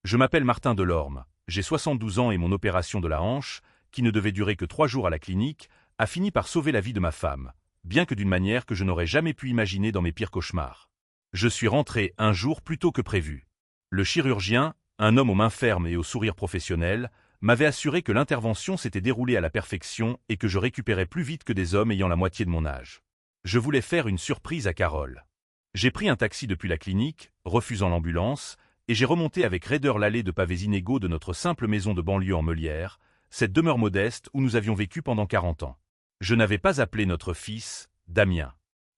Je m'appelle Martin Delorme, j'ai 72 ans et mon opération de la hanche, qui ne devait durer que 3 jours à la clinique, a fini par sauver la vie de ma femme, bien que d'une manière que je n'aurais jamais pu imaginer dans mes pires cauchemars. Je suis rentré un jour plus tôt que prévu. Le chirurgien, un homme aux mains fermes et au sourire professionnel, m'avait assuré que l'intervention s'était déroulée à la perfection et que je récupérais plus vite que des hommes ayant la moitié de mon âge. Je voulais faire une surprise à Carole. J'ai pris un taxi depuis la clinique, refusant l'ambulance, et j'ai remonté avec raideur l'allée de pavés inégaux de notre simple maison de banlieue en Meulière, cette demeure modeste où nous avions vécu pendant 40 ans. Je n'avais pas appelé notre fils Damien.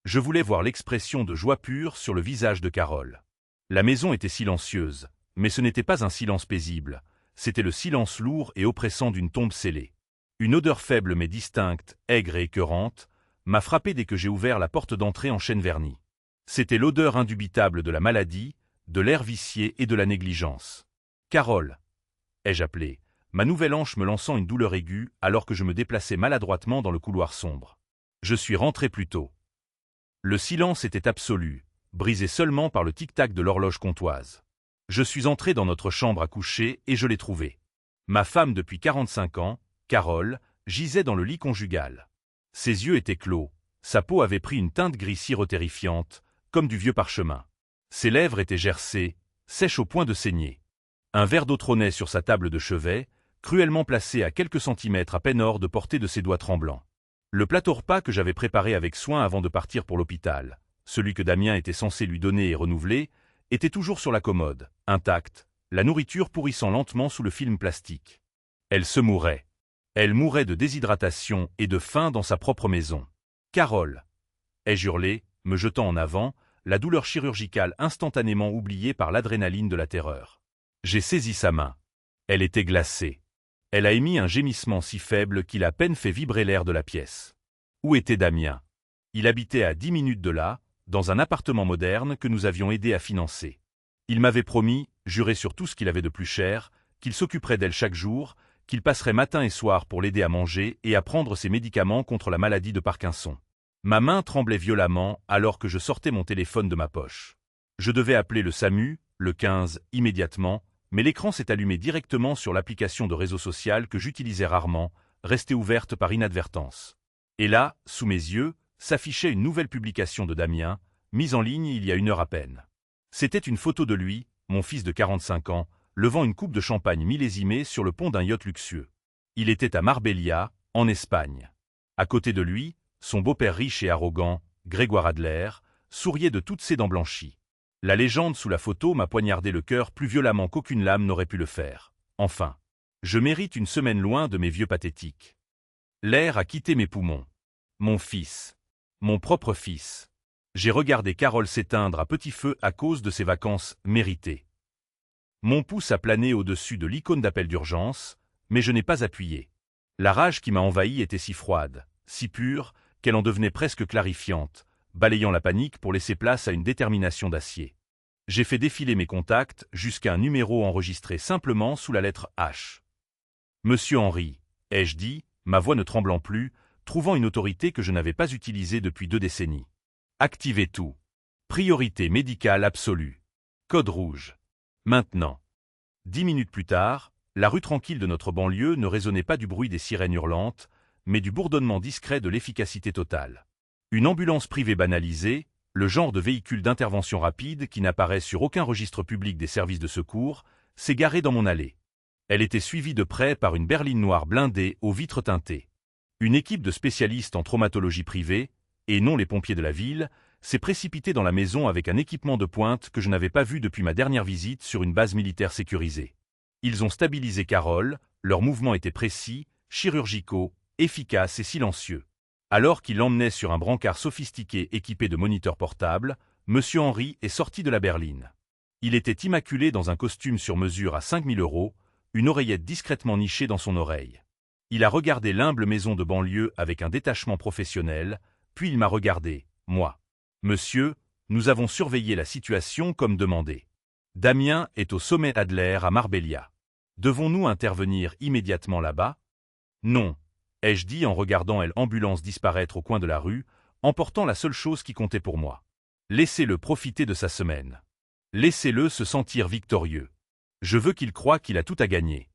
Je voulais voir l'expression de joie pure sur le visage de Carole. La maison était silencieuse, mais ce n'était pas un silence paisible, c'était le silence lourd et oppressant d'une tombe scellée. Une odeur faible mais distincte, aigre et écœurante, m'a frappé dès que j'ai ouvert la porte d'entrée en chêne verni. C'était l'odeur indubitable de la maladie, de l'air vicié et de la négligence. « Carole !» ai-je appelé, ma nouvelle hanche me lançant une douleur aiguë alors que je me déplaçais maladroitement dans le couloir sombre. Je suis rentré plus tôt. Le silence était absolu, brisé seulement par le tic-tac de l'horloge comtoise. Je suis entré dans notre chambre à coucher et je l'ai trouvée. Ma femme depuis 45 ans, Carole, gisait dans le lit conjugal. Ses yeux étaient clos, sa peau avait pris une teinte gris cire terrifiante, comme du vieux parchemin. Ses lèvres étaient gercées, sèches au point de saigner. Un verre d'eau trônait sur sa table de chevet, cruellement placé à quelques centimètres à peine hors de portée de ses doigts tremblants. Le plateau repas que j'avais préparé avec soin avant de partir pour l'hôpital, celui que Damien était censé lui donner et renouveler, était toujours sur la commode, intact, la nourriture pourrissant lentement sous le film plastique. Elle se mourait. Elle mourait de déshydratation et de faim dans sa propre maison. « Carole !» ai-je hurlé, me jetant en avant, la douleur chirurgicale instantanément oubliée par l'adrénaline de la terreur. J'ai saisi sa main. Elle était glacée. Elle a émis un gémissement si faible qu'il a à peine fait vibrer l'air de la pièce. Où était Damien? Il habitait à 10 minutes de là, dans un appartement moderne que nous avions aidé à financer. Il m'avait promis, juré sur tout ce qu'il avait de plus cher, qu'il s'occuperait d'elle chaque jour, qu'il passerait matin et soir pour l'aider à manger et à prendre ses médicaments contre la maladie de Parkinson. Ma main tremblait violemment alors que je sortais mon téléphone de ma poche. Je devais appeler le SAMU, le 15, immédiatement, mais l'écran s'est allumé directement sur l'application de réseau social que j'utilisais rarement, restée ouverte par inadvertance. Et là, sous mes yeux, s'affichait une nouvelle publication de Damien, mise en ligne il y a 1 heure à peine. C'était une photo de lui, mon fils de 45 ans, levant une coupe de champagne millésimée sur le pont d'un yacht luxueux. Il était à Marbella, en Espagne. À côté de lui, son beau-père riche et arrogant, Grégoire Adler, souriait de toutes ses dents blanchies. La légende sous la photo m'a poignardé le cœur plus violemment qu'aucune lame n'aurait pu le faire. Enfin, je mérite une semaine loin de mes vieux pathétiques. L'air a quitté mes poumons. Mon fils. Mon propre fils. J'ai regardé Carole s'éteindre à petit feu à cause de ses vacances méritées. Mon pouce a plané au-dessus de l'icône d'appel d'urgence, mais je n'ai pas appuyé. La rage qui m'a envahi était si froide, si pure, qu'elle en devenait presque clarifiante, balayant la panique pour laisser place à une détermination d'acier. J'ai fait défiler mes contacts jusqu'à un numéro enregistré simplement sous la lettre H. « Monsieur Henry », ai-je dit, ma voix ne tremblant plus, trouvant une autorité que je n'avais pas utilisée depuis 2 décennies. « Activez tout. Priorité médicale absolue. Code rouge. Maintenant. » 10 minutes plus tard, la rue tranquille de notre banlieue ne résonnait pas du bruit des sirènes hurlantes, mais du bourdonnement discret de l'efficacité totale. Une ambulance privée banalisée, le genre de véhicule d'intervention rapide qui n'apparaît sur aucun registre public des services de secours, s'est garée dans mon allée. Elle était suivie de près par une berline noire blindée aux vitres teintées. Une équipe de spécialistes en traumatologie privée, et non les pompiers de la ville, s'est précipitée dans la maison avec un équipement de pointe que je n'avais pas vu depuis ma dernière visite sur une base militaire sécurisée. Ils ont stabilisé Carole, leurs mouvements étaient précis, chirurgicaux, efficaces et silencieux. Alors qu'il l'emmenait sur un brancard sophistiqué équipé de moniteurs portables, Monsieur Henry est sorti de la berline. Il était immaculé dans un costume sur mesure à 5 000 €, une oreillette discrètement nichée dans son oreille. Il a regardé l'humble maison de banlieue avec un détachement professionnel, puis il m'a regardé, moi. « Monsieur, nous avons surveillé la situation comme demandé. Damien est au sommet Adler à Marbella. Devons-nous intervenir immédiatement là-bas? » Non, ai-je dit en regardant l'ambulance disparaître au coin de la rue, emportant la seule chose qui comptait pour moi. Laissez-le profiter de sa semaine. Laissez-le se sentir victorieux. Je veux qu'il croie qu'il a tout à gagner.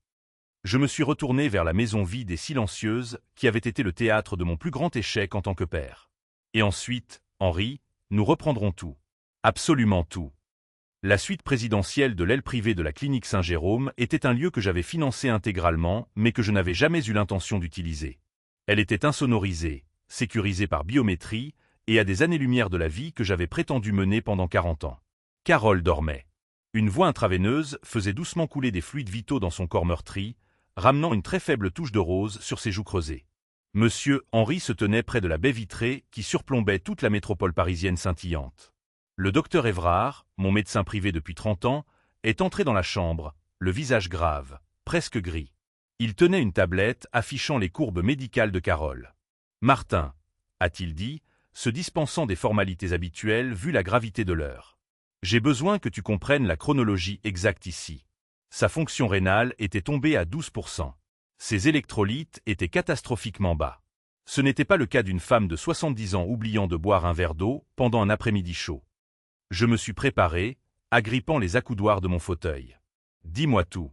Je me suis retourné vers la maison vide et silencieuse qui avait été le théâtre de mon plus grand échec en tant que père. Et ensuite, Henri, nous reprendrons tout. Absolument tout. La suite présidentielle de l'aile privée de la clinique Saint-Jérôme était un lieu que j'avais financé intégralement, mais que je n'avais jamais eu l'intention d'utiliser. Elle était insonorisée, sécurisée par biométrie, et à des années-lumière de la vie que j'avais prétendu mener pendant 40 ans. Carole dormait. Une voie intraveineuse faisait doucement couler des fluides vitaux dans son corps meurtri, ramenant une très faible touche de rose sur ses joues creusées. Monsieur Henri se tenait près de la baie vitrée qui surplombait toute la métropole parisienne scintillante. Le docteur Évrard, mon médecin privé depuis 30 ans, est entré dans la chambre, le visage grave, presque gris. Il tenait une tablette affichant les courbes médicales de Carole. « Martin », a-t-il dit, se dispensant des formalités habituelles vu la gravité de l'heure. « J'ai besoin que tu comprennes la chronologie exacte ici. Sa fonction rénale était tombée à 12%. Ses électrolytes étaient catastrophiquement bas. Ce n'était pas le cas d'une femme de 70 ans oubliant de boire un verre d'eau pendant un après-midi chaud. Je me suis préparé, agrippant les accoudoirs de mon fauteuil. Dis-moi tout.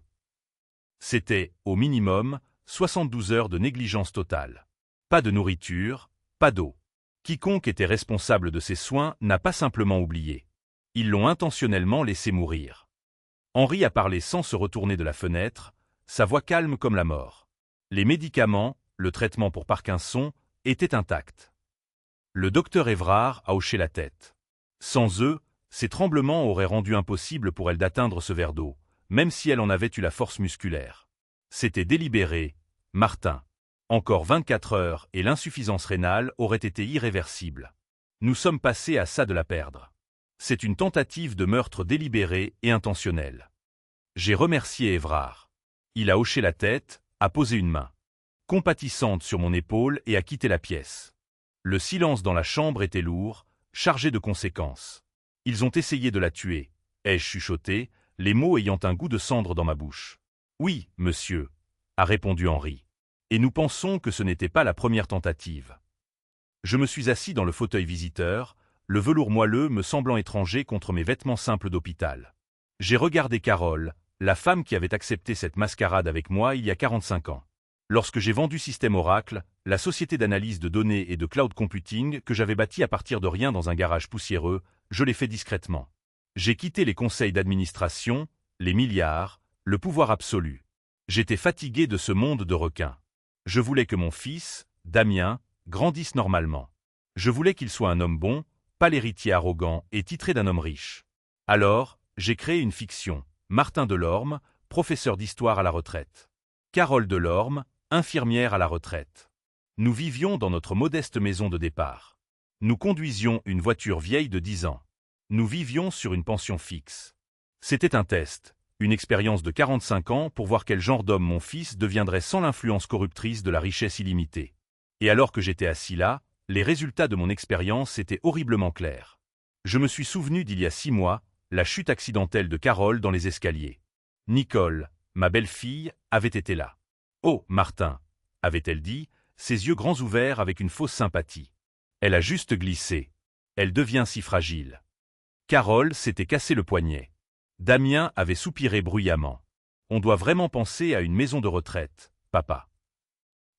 C'était, au minimum, 72 heures de négligence totale. Pas de nourriture, pas d'eau. Quiconque était responsable de ces soins n'a pas simplement oublié. Ils l'ont intentionnellement laissé mourir. Henri a parlé sans se retourner de la fenêtre, sa voix calme comme la mort. Les médicaments, le traitement pour Parkinson, étaient intacts. Le docteur Évrard a hoché la tête. Sans eux, ces tremblements auraient rendu impossible pour elle d'atteindre ce verre d'eau, même si elle en avait eu la force musculaire. C'était délibéré, Martin. Encore 24 heures et l'insuffisance rénale aurait été irréversible. Nous sommes passés à ça de la perdre. C'est une tentative de meurtre délibéré et intentionnel. J'ai remercié Évrard. Il a hoché la tête, a posé une main compatissante sur mon épaule et a quitté la pièce. Le silence dans la chambre était lourd, chargé de conséquences. Ils ont essayé de la tuer, ai-je chuchoté, les mots ayant un goût de cendre dans ma bouche. Oui, monsieur, a répondu Henri. Et nous pensons que ce n'était pas la première tentative. Je me suis assis dans le fauteuil visiteur, le velours moelleux me semblant étranger contre mes vêtements simples d'hôpital. J'ai regardé Carole, la femme qui avait accepté cette mascarade avec moi il y a 45 ans. Lorsque j'ai vendu Système Oracle, la société d'analyse de données et de cloud computing que j'avais bâtie à partir de rien dans un garage poussiéreux, je l'ai fait discrètement. J'ai quitté les conseils d'administration, les milliards, le pouvoir absolu. J'étais fatigué de ce monde de requins. Je voulais que mon fils, Damien, grandisse normalement. Je voulais qu'il soit un homme bon, pas l'héritier arrogant et titré d'un homme riche. Alors, j'ai créé une fiction, Martin Delorme, professeur d'histoire à la retraite. Carole Delorme, infirmière à la retraite. Nous vivions dans notre modeste maison de départ. Nous conduisions une voiture vieille de 10 ans. Nous vivions sur une pension fixe. C'était un test, une expérience de 45 ans pour voir quel genre d'homme mon fils deviendrait sans l'influence corruptrice de la richesse illimitée. Et alors que j'étais assis là, les résultats de mon expérience étaient horriblement clairs. Je me suis souvenu d'il y a 6 mois, la chute accidentelle de Carole dans les escaliers. Nicole, ma belle-fille, avait été là. « Oh, Martin !» avait-elle dit, ses yeux grands ouverts avec une fausse sympathie. Elle a juste glissé. Elle devient si fragile. Carole s'était cassé le poignet. Damien avait soupiré bruyamment. On doit vraiment penser à une maison de retraite, papa.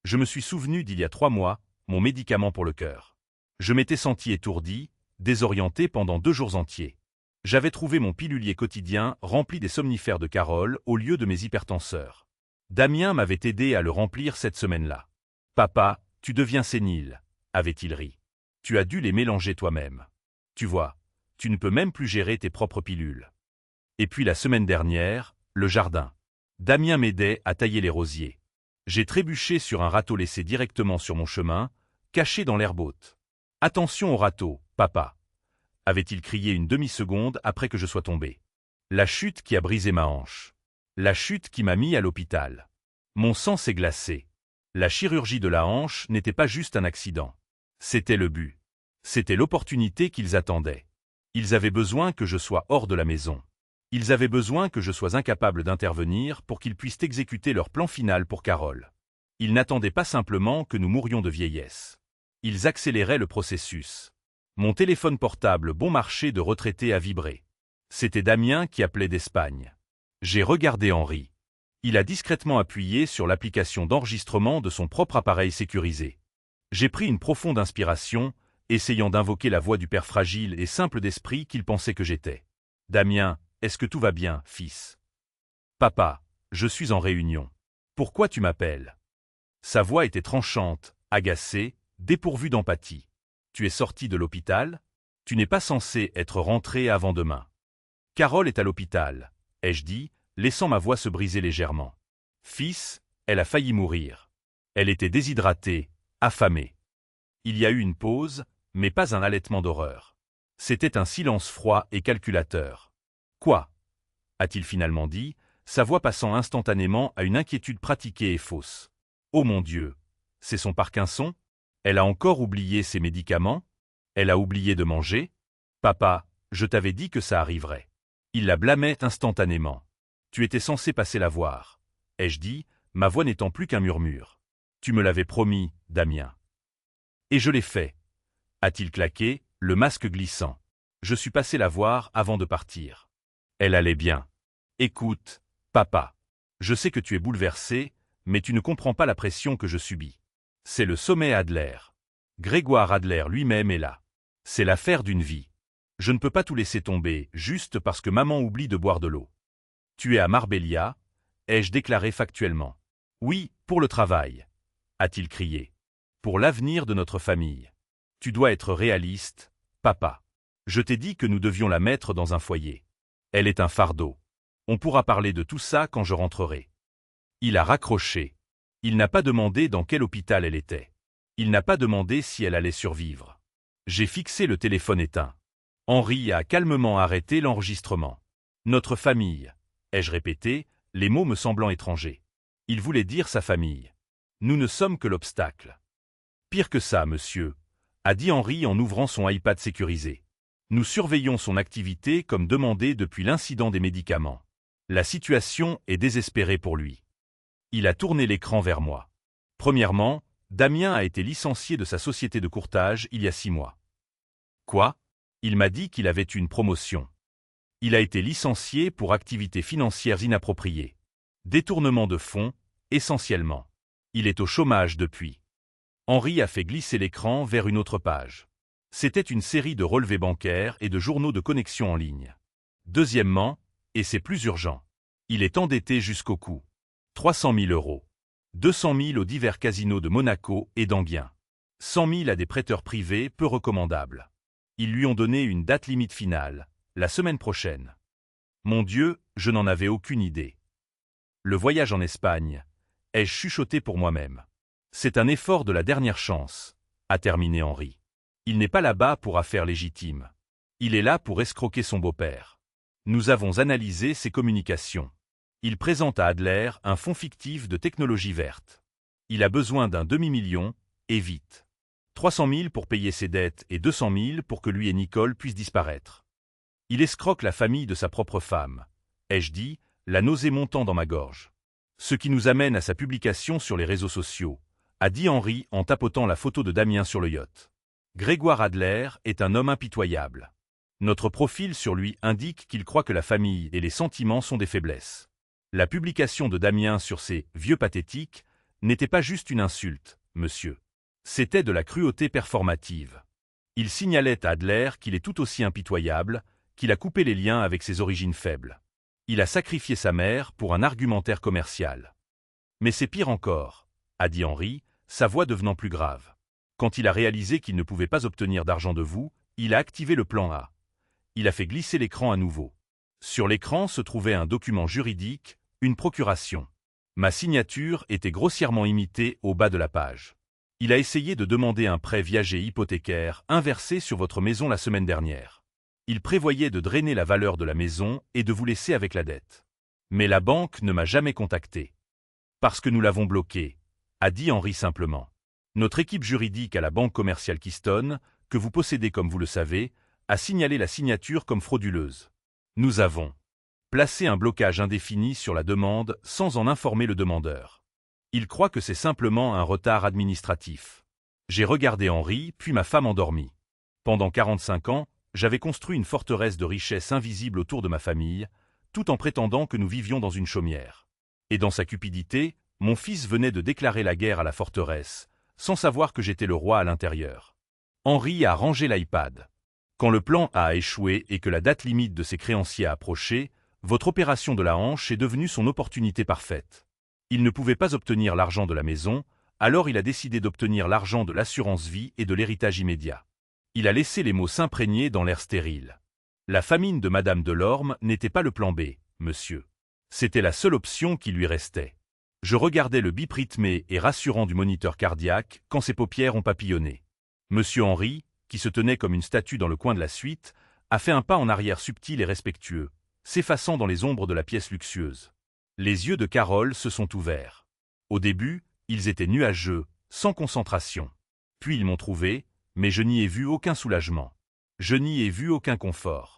Je me suis souvenu d'il y a 3 mois, mon médicament pour le cœur. Je m'étais senti étourdi, désorienté pendant 2 jours entiers. J'avais trouvé mon pilulier quotidien rempli des somnifères de Carole au lieu de mes hypertenseurs. Damien m'avait aidé à le remplir cette semaine-là. « Papa, tu deviens sénile », avait-il ri. « Tu as dû les mélanger toi-même. Tu vois, tu ne peux même plus gérer tes propres pilules. » Et puis la semaine dernière, le jardin. Damien m'aidait à tailler les rosiers. J'ai trébuché sur un râteau laissé directement sur mon chemin, caché dans l'herbe haute. « Attention au râteau, papa !» avait-il crié une demi-seconde après que je sois tombé. La chute qui a brisé ma hanche. La chute qui m'a mis à l'hôpital. Mon sang s'est glacé. La chirurgie de la hanche n'était pas juste un accident. C'était le but. C'était l'opportunité qu'ils attendaient. Ils avaient besoin que je sois hors de la maison. Ils avaient besoin que je sois incapable d'intervenir pour qu'ils puissent exécuter leur plan final pour Carole. Ils n'attendaient pas simplement que nous mourions de vieillesse. Ils accéléraient le processus. Mon téléphone portable bon marché de retraité a vibré. C'était Damien qui appelait d'Espagne. J'ai regardé Henri. Il a discrètement appuyé sur l'application d'enregistrement de son propre appareil sécurisé. J'ai pris une profonde inspiration, essayant d'invoquer la voix du père fragile et simple d'esprit qu'il pensait que j'étais. « Damien, est-ce que tout va bien, fils ? » « Papa, je suis en réunion. Pourquoi tu m'appelles ?» Sa voix était tranchante, agacée, dépourvue d'empathie. « Tu es sorti de l'hôpital ? Tu n'es pas censé être rentré avant demain. »« Carole est à l'hôpital, » ai-je dit, laissant ma voix se briser légèrement. « Fils, elle a failli mourir. Elle était déshydratée, affamée. » Il y a eu une pause, mais pas un halètement d'horreur. C'était un silence froid et calculateur. « Quoi ?» a-t-il finalement dit, sa voix passant instantanément à une inquiétude pratiquée et fausse. « Oh mon Dieu, c'est son Parkinson ? Elle a encore oublié ses médicaments ? Elle a oublié de manger ? Papa, je t'avais dit que ça arriverait. » Il la blâmait instantanément. « Tu étais censé passer la voir, » ai-je dit, ma voix n'étant plus qu'un murmure. « Tu me l'avais promis, Damien. » Et je l'ai fait, a-t-il claqué, le masque glissant. Je suis passé la voir avant de partir. Elle allait bien. Écoute, papa. Je sais que tu es bouleversé, mais tu ne comprends pas la pression que je subis. C'est le sommet Adler. Grégoire Adler lui-même est là. C'est l'affaire d'une vie. Je ne peux pas tout laisser tomber, juste parce que maman oublie de boire de l'eau. Tu es à Marbella, ai-je déclaré factuellement. Oui, pour le travail, a-t-il crié. Pour l'avenir de notre famille. Tu dois être réaliste, papa. Je t'ai dit que nous devions la mettre dans un foyer. Elle est un fardeau. On pourra parler de tout ça quand je rentrerai. Il a raccroché. Il n'a pas demandé dans quel hôpital elle était. Il n'a pas demandé si elle allait survivre. J'ai fixé le téléphone éteint. Henri a calmement arrêté l'enregistrement. Notre famille, ai-je répété, les mots me semblant étrangers. Il voulait dire sa famille. Nous ne sommes que l'obstacle. Pire que ça, monsieur, a dit Henri en ouvrant son iPad sécurisé. Nous surveillons son activité comme demandé depuis l'incident des médicaments. La situation est désespérée pour lui. Il a tourné l'écran vers moi. Premièrement, Damien a été licencié de sa société de courtage il y a 6 mois. Quoi ? Il m'a dit qu'il avait une promotion. Il a été licencié pour activités financières inappropriées. Détournement de fonds, essentiellement. Il est au chômage depuis. Henri a fait glisser l'écran vers une autre page. C'était une série de relevés bancaires et de journaux de connexion en ligne. Deuxièmement, et c'est plus urgent, il est endetté jusqu'au cou. 300 000 €. 200 000 aux divers casinos de Monaco et d'Anguien. 100 000 à des prêteurs privés peu recommandables. Ils lui ont donné une date limite finale, la semaine prochaine. Mon Dieu, je n'en avais aucune idée. Le voyage en Espagne, ai-je chuchoté pour moi-même. C'est un effort de la dernière chance, a terminé Henri. Il n'est pas là-bas pour affaires légitimes. Il est là pour escroquer son beau-père. Nous avons analysé ses communications. Il présente à Adler un fonds fictif de technologie verte. Il a besoin d'un demi-million, et vite. 300 000 pour payer ses dettes et 200 000 pour que lui et Nicole puissent disparaître. Il escroque la famille de sa propre femme, ai-je dit, la nausée montant dans ma gorge. Ce qui nous amène à sa publication sur les réseaux sociaux, a dit Henri en tapotant la photo de Damien sur le yacht. Grégoire Adler est un homme impitoyable. Notre profil sur lui indique qu'il croit que la famille et les sentiments sont des faiblesses. La publication de Damien sur ces « vieux pathétiques » n'était pas juste une insulte, monsieur. C'était de la cruauté performative. Il signalait à Adler qu'il est tout aussi impitoyable, qu'il a coupé les liens avec ses origines faibles. Il a sacrifié sa mère pour un argumentaire commercial. Mais c'est pire encore, a dit Henri, sa voix devenant plus grave. Quand il a réalisé qu'il ne pouvait pas obtenir d'argent de vous, il a activé le plan A. Il a fait glisser l'écran à nouveau. Sur l'écran se trouvait un document juridique, une procuration. Ma signature était grossièrement imitée au bas de la page. Il a essayé de demander un prêt viager hypothécaire inversé sur votre maison la semaine dernière. Il prévoyait de drainer la valeur de la maison et de vous laisser avec la dette. Mais la banque ne m'a jamais contacté. Parce que nous l'avons bloqué, a dit Henri simplement. Notre équipe juridique à la banque commerciale Keystone, que vous possédez comme vous le savez, a signalé la signature comme frauduleuse. Nous avons placé un blocage indéfini sur la demande sans en informer le demandeur. Il croit que c'est simplement un retard administratif. J'ai regardé Henri, puis ma femme endormie. Pendant 45 ans, j'avais construit une forteresse de richesse invisible autour de ma famille, tout en prétendant que nous vivions dans une chaumière. Et dans sa cupidité, mon fils venait de déclarer la guerre à la forteresse, sans savoir que j'étais le roi à l'intérieur. Henri a rangé l'iPad. Quand le plan a échoué et que la date limite de ses créanciers a approché, votre opération de la hanche est devenue son opportunité parfaite. Il ne pouvait pas obtenir l'argent de la maison, alors il a décidé d'obtenir l'argent de l'assurance vie et de l'héritage immédiat. Il a laissé les mots s'imprégner dans l'air stérile. La famine de Madame Delorme n'était pas le plan B, monsieur. C'était la seule option qui lui restait. Je regardais le bip rythmé et rassurant du moniteur cardiaque quand ses paupières ont papillonné. Monsieur Henri, qui se tenait comme une statue dans le coin de la suite, a fait un pas en arrière subtil et respectueux, s'effaçant dans les ombres de la pièce luxueuse. Les yeux de Carole se sont ouverts. Au début, ils étaient nuageux, sans concentration. Puis ils m'ont trouvé, mais je n'y ai vu aucun soulagement. Je n'y ai vu aucun confort.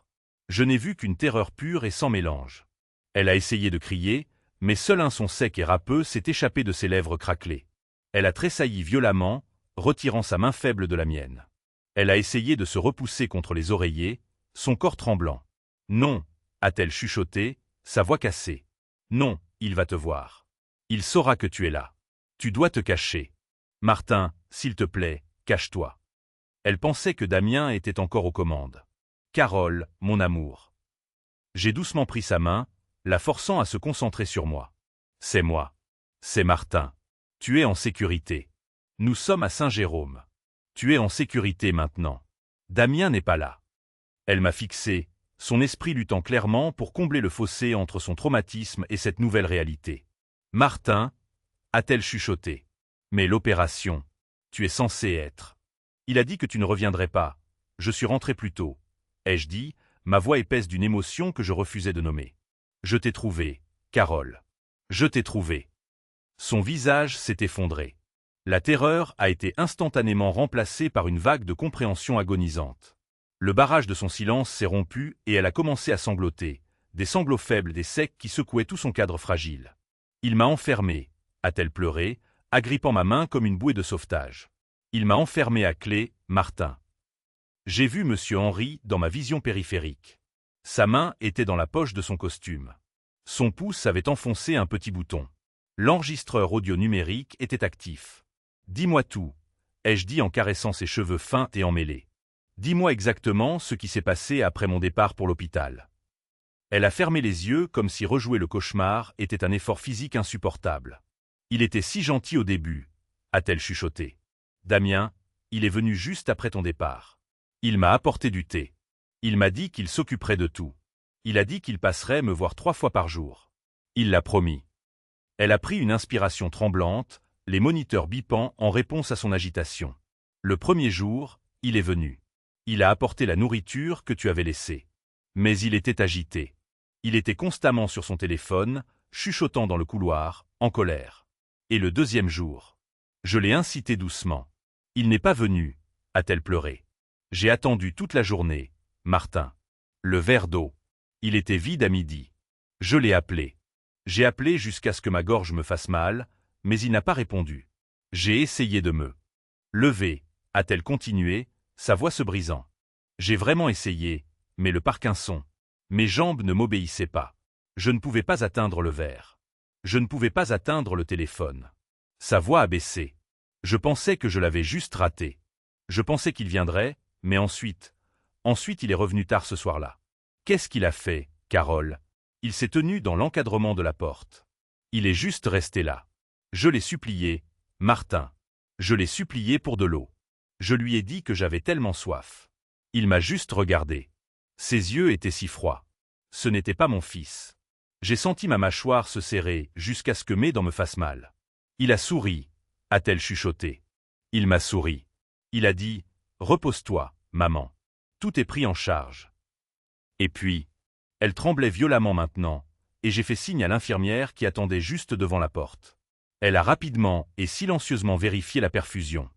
Je n'ai vu qu'une terreur pure et sans mélange. Elle a essayé de crier, mais seul un son sec et râpeux s'est échappé de ses lèvres craquelées. Elle a tressailli violemment, retirant sa main faible de la mienne. Elle a essayé de se repousser contre les oreillers, son corps tremblant. « Non » a-t-elle chuchoté, sa voix cassée. « Non, il va te voir. Il saura que tu es là. Tu dois te cacher. Martin, s'il te plaît, cache-toi. » Elle pensait que Damien était encore aux commandes. « Carole, mon amour. » J'ai doucement pris sa main, la forçant à se concentrer sur moi. « C'est moi. C'est Martin. Tu es en sécurité. Nous sommes à Saint-Jérôme. Tu es en sécurité maintenant. Damien n'est pas là. » Elle m'a fixé, son esprit luttant clairement pour combler le fossé entre son traumatisme et cette nouvelle réalité. « Martin » a-t-elle chuchoté. « Mais l'opération, tu es censé être. Il a dit que tu ne reviendrais pas. Je suis rentré plus tôt. » ai-je dit, ma voix épaisse d'une émotion que je refusais de nommer. « Je t'ai trouvé, Carole. Je t'ai trouvé. » Son visage s'est effondré. La terreur a été instantanément remplacée par une vague de compréhension agonisante. Le barrage de son silence s'est rompu et elle a commencé à sangloter, des sanglots faibles, des secs qui secouaient tout son cadre fragile. « Il m'a enfermé » a-t-elle pleuré, agrippant ma main comme une bouée de sauvetage. « Il m'a enfermé à clé, Martin. » J'ai vu monsieur Henri dans ma vision périphérique. Sa main était dans la poche de son costume. Son pouce avait enfoncé un petit bouton. L'enregistreur audio numérique était actif. « Dis-moi tout » ai-je dit en caressant ses cheveux fins et emmêlés. « Dis-moi exactement ce qui s'est passé après mon départ pour l'hôpital. » Elle a fermé les yeux comme si rejouer le cauchemar était un effort physique insupportable. « Il était si gentil au début » a-t-elle chuchoté. « Damien, il est venu juste après ton départ. Il m'a apporté du thé. Il m'a dit qu'il s'occuperait de tout. Il a dit qu'il passerait me voir 3 fois par jour. Il l'a promis. » Elle a pris une inspiration tremblante, les moniteurs bipant en réponse à son agitation. « Le premier jour, il est venu. Il a apporté la nourriture que tu avais laissée. Mais il était agité. Il était constamment sur son téléphone, chuchotant dans le couloir, en colère. Et le deuxième jour, je l'ai incité doucement. Il n'est pas venu, a-t-elle pleuré. J'ai attendu toute la journée, Martin. Le verre d'eau. Il était vide à midi. Je l'ai appelé. J'ai appelé jusqu'à ce que ma gorge me fasse mal, mais il n'a pas répondu. J'ai essayé de me lever, a-t-elle continué, sa voix se brisant. J'ai vraiment essayé, mais le Parkinson. Mes jambes ne m'obéissaient pas. Je ne pouvais pas atteindre le verre. Je ne pouvais pas atteindre le téléphone. Sa voix a baissé. Je pensais que je l'avais juste raté. Je pensais qu'il viendrait, mais ensuite il est revenu tard ce soir-là. Qu'est-ce qu'il a fait, Carole? Il s'est tenu dans l'encadrement de la porte. Il est juste resté là. Je l'ai supplié, Martin. Je l'ai supplié pour de l'eau. Je lui ai dit que j'avais tellement soif. Il m'a juste regardé. Ses yeux étaient si froids. Ce n'était pas mon fils. J'ai senti ma mâchoire se serrer jusqu'à ce que mes dents me fassent mal. Il a souri, a-t-elle chuchoté. Il m'a souri. Il a dit « Repose-toi, maman. Tout est pris en charge. » Et puis, elle tremblait violemment maintenant, et j'ai fait signe à l'infirmière qui attendait juste devant la porte. Elle a rapidement et silencieusement vérifié la perfusion.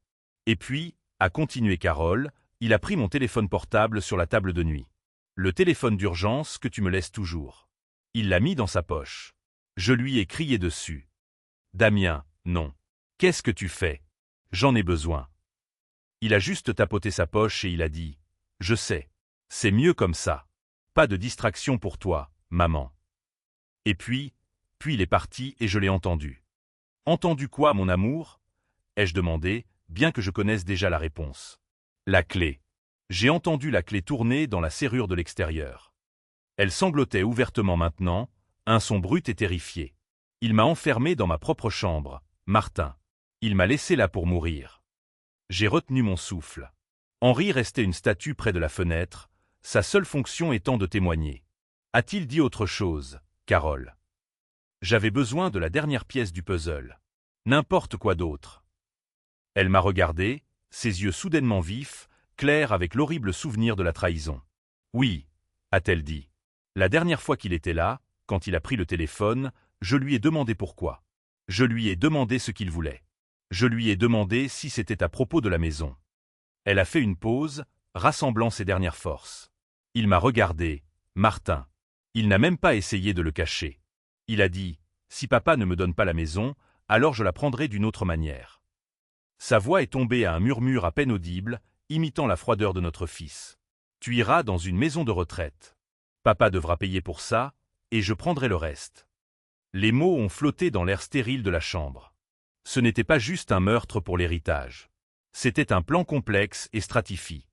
Et puis, a continué Carole, il a pris mon téléphone portable sur la table de nuit. Le téléphone d'urgence que tu me laisses toujours. Il l'a mis dans sa poche. Je lui ai crié dessus. Damien, non. Qu'est-ce que tu fais? J'en ai besoin. Il a juste tapoté sa poche et il a dit, je sais. C'est mieux comme ça. Pas de distraction pour toi, maman. Et puis il est parti et je l'ai entendu. Entendu quoi, mon amour? Ai-je demandé, bien que je connaisse déjà la réponse. La clé. J'ai entendu la clé tourner dans la serrure de l'extérieur. Elle sanglotait ouvertement maintenant, un son brut et terrifié. Il m'a enfermé dans ma propre chambre, Martin. Il m'a laissé là pour mourir. J'ai retenu mon souffle. Henri restait une statue près de la fenêtre, sa seule fonction étant de témoigner. A-t-il dit autre chose, Carole? J'avais besoin de la dernière pièce du puzzle. N'importe quoi d'autre. Elle m'a regardé, ses yeux soudainement vifs, clairs avec l'horrible souvenir de la trahison. Oui, a-t-elle dit. La dernière fois qu'il était là, quand il a pris le téléphone, je lui ai demandé pourquoi. Je lui ai demandé ce qu'il voulait. Je lui ai demandé si c'était à propos de la maison. Elle a fait une pause, rassemblant ses dernières forces. Il m'a regardé, Martin. Il n'a même pas essayé de le cacher. Il a dit, si papa ne me donne pas la maison, alors je la prendrai d'une autre manière. Sa voix est tombée à un murmure à peine audible, imitant la froideur de notre fils. Tu iras dans une maison de retraite. Papa devra payer pour ça, et je prendrai le reste. Les mots ont flotté dans l'air stérile de la chambre. Ce n'était pas juste un meurtre pour l'héritage. C'était un plan complexe et stratifié.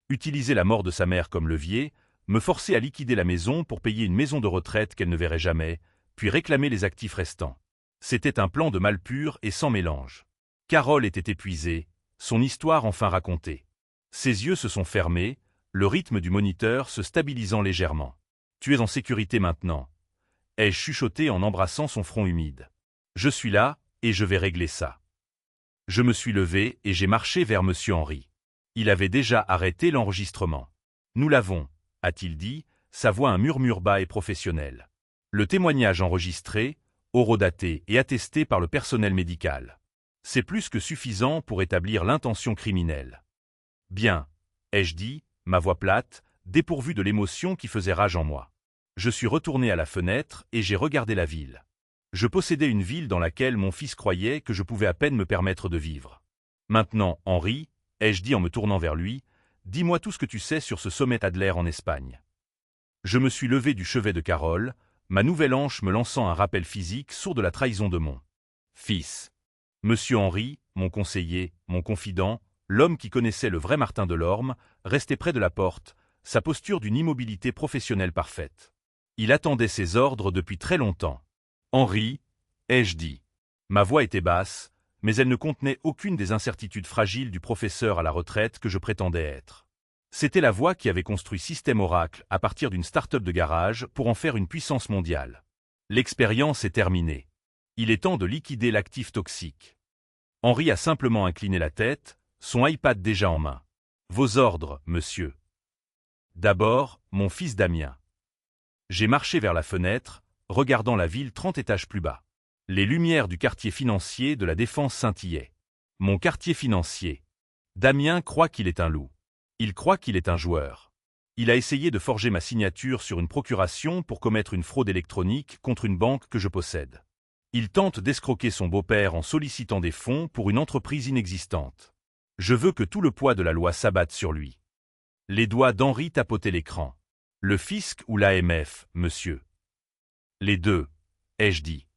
Utiliser la mort de sa mère comme levier, me forcer à liquider la maison pour payer une maison de retraite qu'elle ne verrait jamais, puis réclamer les actifs restants. C'était un plan de mal pur et sans mélange. Carole était épuisée, son histoire enfin racontée. Ses yeux se sont fermés, le rythme du moniteur se stabilisant légèrement. Tu es en sécurité maintenant. Ai-je chuchoté en embrassant son front humide. Je suis là, et je vais régler ça. Je me suis levé et j'ai marché vers Monsieur Henri. Il avait déjà arrêté l'enregistrement. Nous l'avons, a-t-il dit, sa voix un murmure bas et professionnel. Le témoignage enregistré, horodaté et attesté par le personnel médical. C'est plus que suffisant pour établir l'intention criminelle. Bien, ai-je dit, ma voix plate, dépourvue de l'émotion qui faisait rage en moi. Je suis retourné à la fenêtre et j'ai regardé la ville. Je possédais une ville dans laquelle mon fils croyait que je pouvais à peine me permettre de vivre. Maintenant, Henri, ai-je dit en me tournant vers lui, dis-moi tout ce que tu sais sur ce sommet Adler en Espagne. Je me suis levé du chevet de Carole, ma nouvelle hanche me lançant un rappel physique sourd de la trahison de mon fils. Monsieur Henri, mon conseiller, mon confident, l'homme qui connaissait le vrai Martin Delorme, restait près de la porte, sa posture d'une immobilité professionnelle parfaite. Il attendait ses ordres depuis très longtemps. Henri, ai-je dit. Ma voix était basse, mais elle ne contenait aucune des incertitudes fragiles du professeur à la retraite que je prétendais être. C'était la voix qui avait construit Système Oracle à partir d'une start-up de garage pour en faire une puissance mondiale. L'expérience est terminée. Il est temps de liquider l'actif toxique. Henri a simplement incliné la tête, son iPad déjà en main. Vos ordres, monsieur. D'abord, mon fils Damien. J'ai marché vers la fenêtre, regardant la ville 30 étages plus bas. Les lumières du quartier financier de la Défense scintillaient. Mon quartier financier. Damien croit qu'il est un loup. Il croit qu'il est un joueur. Il a essayé de forger ma signature sur une procuration pour commettre une fraude électronique contre une banque que je possède. Il tente d'escroquer son beau-père en sollicitant des fonds pour une entreprise inexistante. Je veux que tout le poids de la loi s'abatte sur lui. Les doigts d'Henri tapotaient l'écran. Le fisc ou l'AMF, monsieur? Les deux, ai-je dit.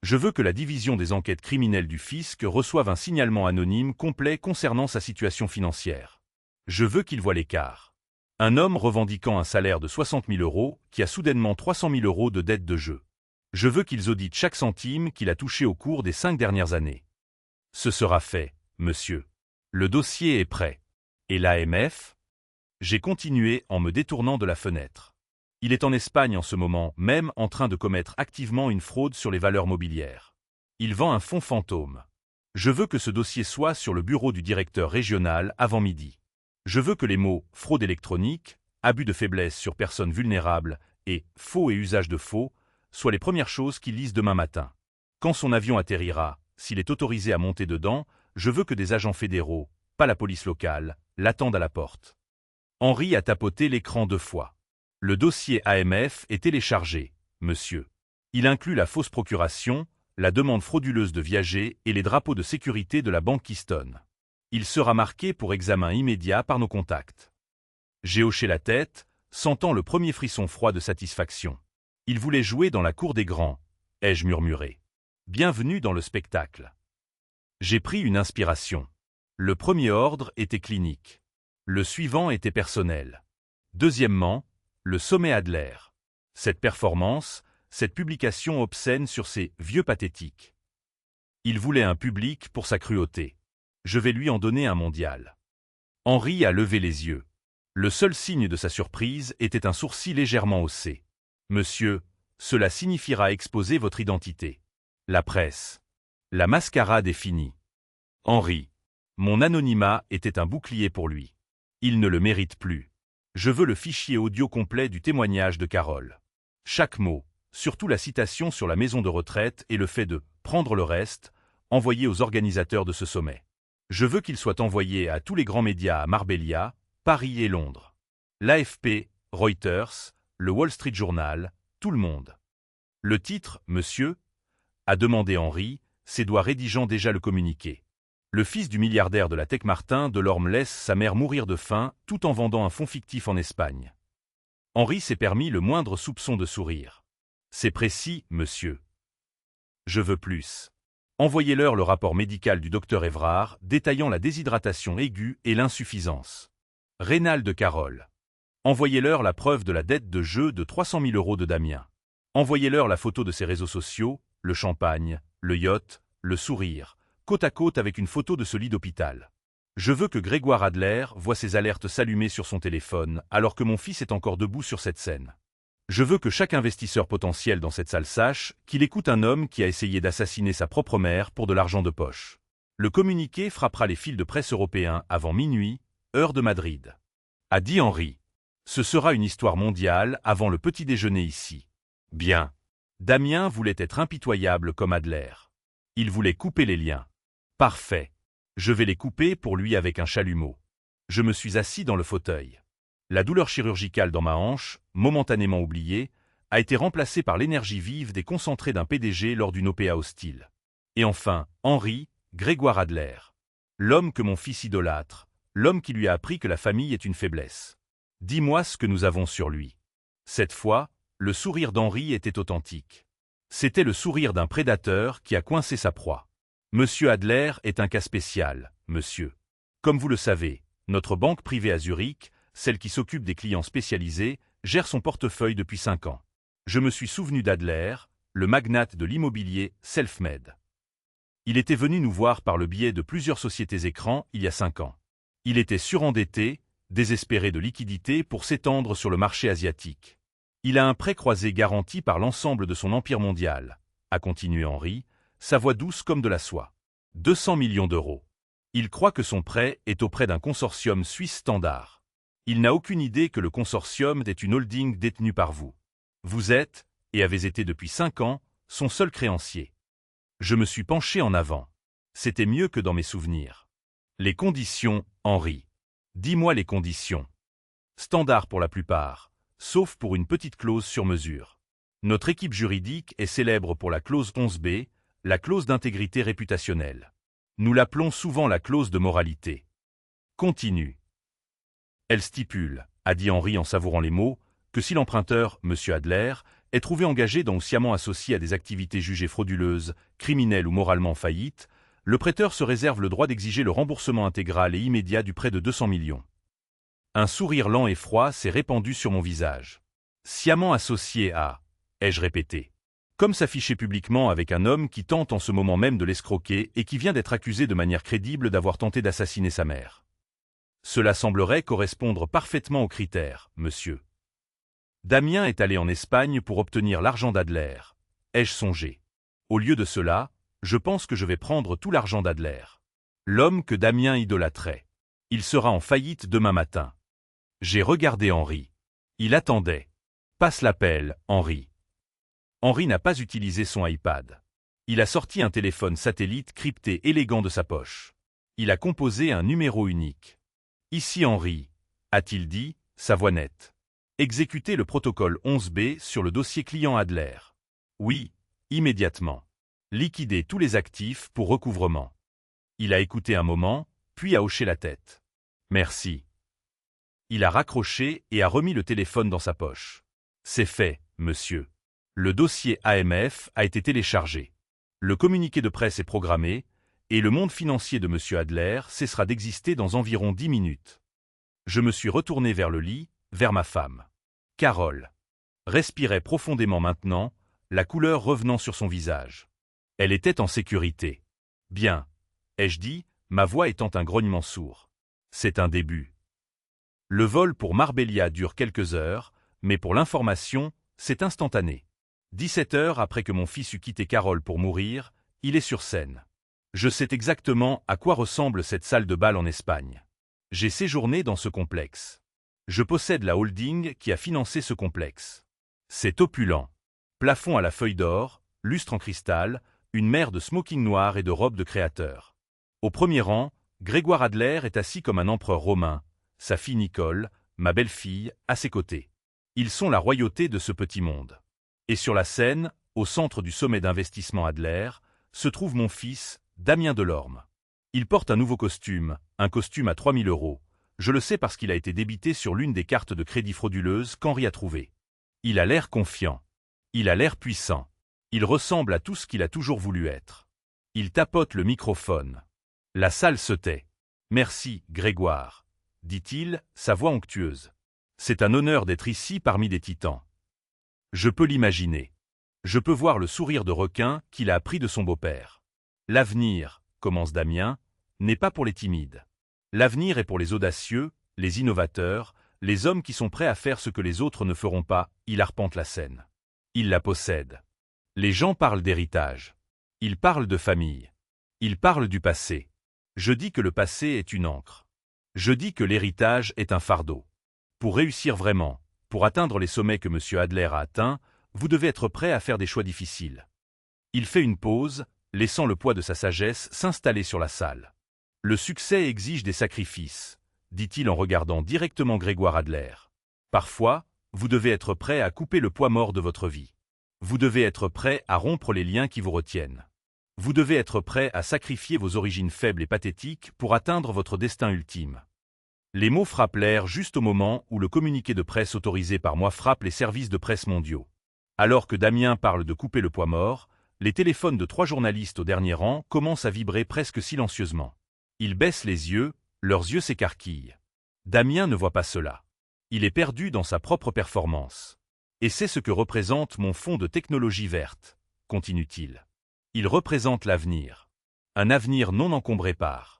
Je veux que la division des enquêtes criminelles du fisc reçoive un signalement anonyme complet concernant sa situation financière. Je veux qu'il voie l'écart. Un homme revendiquant un salaire de 60 000 € qui a soudainement 300 000 € de dette de jeu. Je veux qu'ils auditent chaque centime qu'il a touché au cours des 5 dernières années. Ce sera fait, monsieur. Le dossier est prêt. Et l'AMF? J'ai continué en me détournant de la fenêtre. Il est en Espagne en ce moment même en train de commettre activement une fraude sur les valeurs mobilières. Il vend un fonds fantôme. Je veux que ce dossier soit sur le bureau du directeur régional avant midi. Je veux que les mots « fraude électronique »,« abus de faiblesse sur personnes vulnérables » et « faux et usage de faux » soient les premières choses qu'il lise demain matin. Quand son avion atterrira, s'il est autorisé à monter dedans, je veux que des agents fédéraux, pas la police locale, l'attendent à la porte. Henri a tapoté l'écran 2 fois. Le dossier AMF est téléchargé, monsieur. Il inclut la fausse procuration, la demande frauduleuse de viager et les drapeaux de sécurité de la banque Keystone. Il sera marqué pour examen immédiat par nos contacts. J'ai hoché la tête, sentant le premier frisson froid de satisfaction. Il voulait jouer dans la cour des grands, ai-je murmuré. Bienvenue dans le spectacle. J'ai pris une inspiration. Le premier ordre était clinique. Le suivant était personnel. Deuxièmement, le sommet Adler. Cette performance, cette publication obscène sur ces vieux pathétiques. Il voulait un public pour sa cruauté. Je vais lui en donner un mondial. Henri a levé les yeux. Le seul signe de sa surprise était un sourcil légèrement haussé. Monsieur, cela signifiera exposer votre identité. La presse. La mascarade est finie. Henri. Mon anonymat était un bouclier pour lui. Il ne le mérite plus. Je veux le fichier audio complet du témoignage de Carole. Chaque mot, surtout la citation sur la maison de retraite et le fait de « prendre le reste », envoyé aux organisateurs de ce sommet. Je veux qu'il soit envoyé à tous les grands médias à Marbella, Paris et Londres. L'AFP, Reuters, le Wall Street Journal, tout le monde. Le titre, monsieur, a demandé Henri, ses doigts rédigeant déjà le communiqué. Le fils du milliardaire de la Tech Martin Delorme laisse sa mère mourir de faim tout en vendant un fonds fictif en Espagne. Henri s'est permis le moindre soupçon de sourire. C'est précis, monsieur. Je veux plus. Envoyez-leur le rapport médical du docteur Évrard détaillant la déshydratation aiguë et l'insuffisance rénale de Carole. Envoyez-leur la preuve de la dette de jeu de 300 000 € de Damien. Envoyez-leur la photo de ses réseaux sociaux, le champagne, le yacht, le sourire, côte à côte avec une photo de ce lit d'hôpital. Je veux que Grégoire Adler voie ses alertes s'allumer sur son téléphone alors que mon fils est encore debout sur cette scène. Je veux que chaque investisseur potentiel dans cette salle sache qu'il écoute un homme qui a essayé d'assassiner sa propre mère pour de l'argent de poche. Le communiqué frappera les fils de presse européens avant minuit, heure de Madrid. A dit Henri. Ce sera une histoire mondiale avant le petit déjeuner ici. Bien. Damien voulait être impitoyable comme Adler. Il voulait couper les liens. Parfait. Je vais les couper pour lui avec un chalumeau. Je me suis assis dans le fauteuil. La douleur chirurgicale dans ma hanche, momentanément oubliée, a été remplacée par l'énergie vive des concentrés d'un PDG lors d'une OPA hostile. Et enfin, Henri, Grégoire Adler. L'homme que mon fils idolâtre, l'homme qui lui a appris que la famille est une faiblesse. Dis-moi ce que nous avons sur lui. Cette fois, le sourire d'Henri était authentique. C'était le sourire d'un prédateur qui a coincé sa proie. Monsieur Adler est un cas spécial, monsieur. Comme vous le savez, notre banque privée à Zurich, celle qui s'occupe des clients spécialisés, gère son portefeuille depuis 5 ans. Je me suis souvenu d'Adler, le magnate de l'immobilier self-made. Il était venu nous voir par le biais de plusieurs sociétés écrans il y a 5 ans. Il était surendetté, désespéré de liquidité pour s'étendre sur le marché asiatique. Il a un prêt croisé garanti par l'ensemble de son empire mondial, a continué Henri, sa voix douce comme de la soie. 200 millions d'euros. Il croit que son prêt est auprès d'un consortium suisse standard. Il n'a aucune idée que le consortium est une holding détenue par vous. Vous êtes, et avez été depuis 5 ans, son seul créancier. Je me suis penché en avant. C'était mieux que dans mes souvenirs. Les conditions, Henri. Dis-moi les conditions. Standard pour la plupart, sauf pour une petite clause sur mesure. Notre équipe juridique est célèbre pour la clause 11B, la clause d'intégrité réputationnelle. Nous l'appelons souvent la clause de moralité. Continue. Elle stipule, a dit Henri en savourant les mots, que si l'emprunteur, M. Adler, est trouvé engagé ou sciemment associé à des activités jugées frauduleuses, criminelles ou moralement faillites, le prêteur se réserve le droit d'exiger le remboursement intégral et immédiat du prêt de 200 millions. Un sourire lent et froid s'est répandu sur mon visage. Sciemment associé à, ai-je répété. Comme s'afficher publiquement avec un homme qui tente en ce moment même de l'escroquer et qui vient d'être accusé de manière crédible d'avoir tenté d'assassiner sa mère. Cela semblerait correspondre parfaitement aux critères, monsieur. Damien est allé en Espagne pour obtenir l'argent d'Adler. Ai-je songé? Au lieu de cela, je pense que je vais prendre tout l'argent d'Adler. L'homme que Damien idolâtrait. Il sera en faillite demain matin. J'ai regardé Henri. Il attendait. Passe l'appel, Henri. Henri n'a pas utilisé son iPad. Il a sorti un téléphone satellite crypté élégant de sa poche. Il a composé un numéro unique. Ici Henri, a-t-il dit, sa voix nette. Exécutez le protocole 11B sur le dossier client Adler. Oui, immédiatement. Liquider tous les actifs pour recouvrement. Il a écouté un moment, puis a hoché la tête. Merci. Il a raccroché et a remis le téléphone dans sa poche. C'est fait, monsieur. Le dossier AMF a été téléchargé. Le communiqué de presse est programmé, et le monde financier de M. Adler cessera d'exister dans environ 10 minutes. Je me suis retourné vers le lit, vers ma femme. Carole respirait profondément maintenant, la couleur revenant sur son visage. Elle était en sécurité. Bien, ai-je dit, ma voix étant un grognement sourd. C'est un début. Le vol pour Marbella dure quelques heures, mais pour l'information, c'est instantané. 17 heures après que mon fils eut quitté Carole pour mourir, il est sur scène. Je sais exactement à quoi ressemble cette salle de bal en Espagne. J'ai séjourné dans ce complexe. Je possède la holding qui a financé ce complexe. C'est opulent. Plafond à la feuille d'or, lustre en cristal, une mer de smoking noir et de robes de créateur. Au premier rang, Grégoire Adler est assis comme un empereur romain, sa fille Nicole, ma belle-fille, à ses côtés. Ils sont la royauté de ce petit monde. Et sur la scène, au centre du sommet d'investissement Adler, se trouve mon fils, Damien Delorme. Il porte un nouveau costume, un costume à 3 000 €. Je le sais parce qu'il a été débité sur l'une des cartes de crédit frauduleuses qu'Henri a trouvées. Il a l'air confiant. Il a l'air puissant. Il ressemble à tout ce qu'il a toujours voulu être. Il tapote le microphone. La salle se tait. « Merci, Grégoire », dit-il, sa voix onctueuse. « C'est un honneur d'être ici parmi des titans. » Je peux l'imaginer. Je peux voir le sourire de requin qu'il a appris de son beau-père. « L'avenir, » commence Damien, « n'est pas pour les timides. L'avenir est pour les audacieux, les innovateurs, les hommes qui sont prêts à faire ce que les autres ne feront pas. » Il arpente la scène. Il la possède. Les gens parlent d'héritage. Ils parlent de famille. Ils parlent du passé. Je dis que le passé est une encre. Je dis que l'héritage est un fardeau. Pour réussir vraiment, pour atteindre les sommets que M. Adler a atteints, vous devez être prêt à faire des choix difficiles. Il fait une pause, laissant le poids de sa sagesse s'installer sur la salle. Le succès exige des sacrifices, dit-il en regardant directement Grégoire Adler. Parfois, vous devez être prêt à couper le poids mort de votre vie. Vous devez être prêt à rompre les liens qui vous retiennent. Vous devez être prêt à sacrifier vos origines faibles et pathétiques pour atteindre votre destin ultime. Les mots frappent l'air juste au moment où le communiqué de presse autorisé par moi frappe les services de presse mondiaux. Alors que Damien parle de couper le poids mort, les téléphones de 3 journalistes au dernier rang commencent à vibrer presque silencieusement. Ils baissent les yeux, leurs yeux s'écarquillent. Damien ne voit pas cela. Il est perdu dans sa propre performance. Et c'est ce que représente mon fonds de technologie verte, continue-t-il. Il représente l'avenir. Un avenir non encombré par.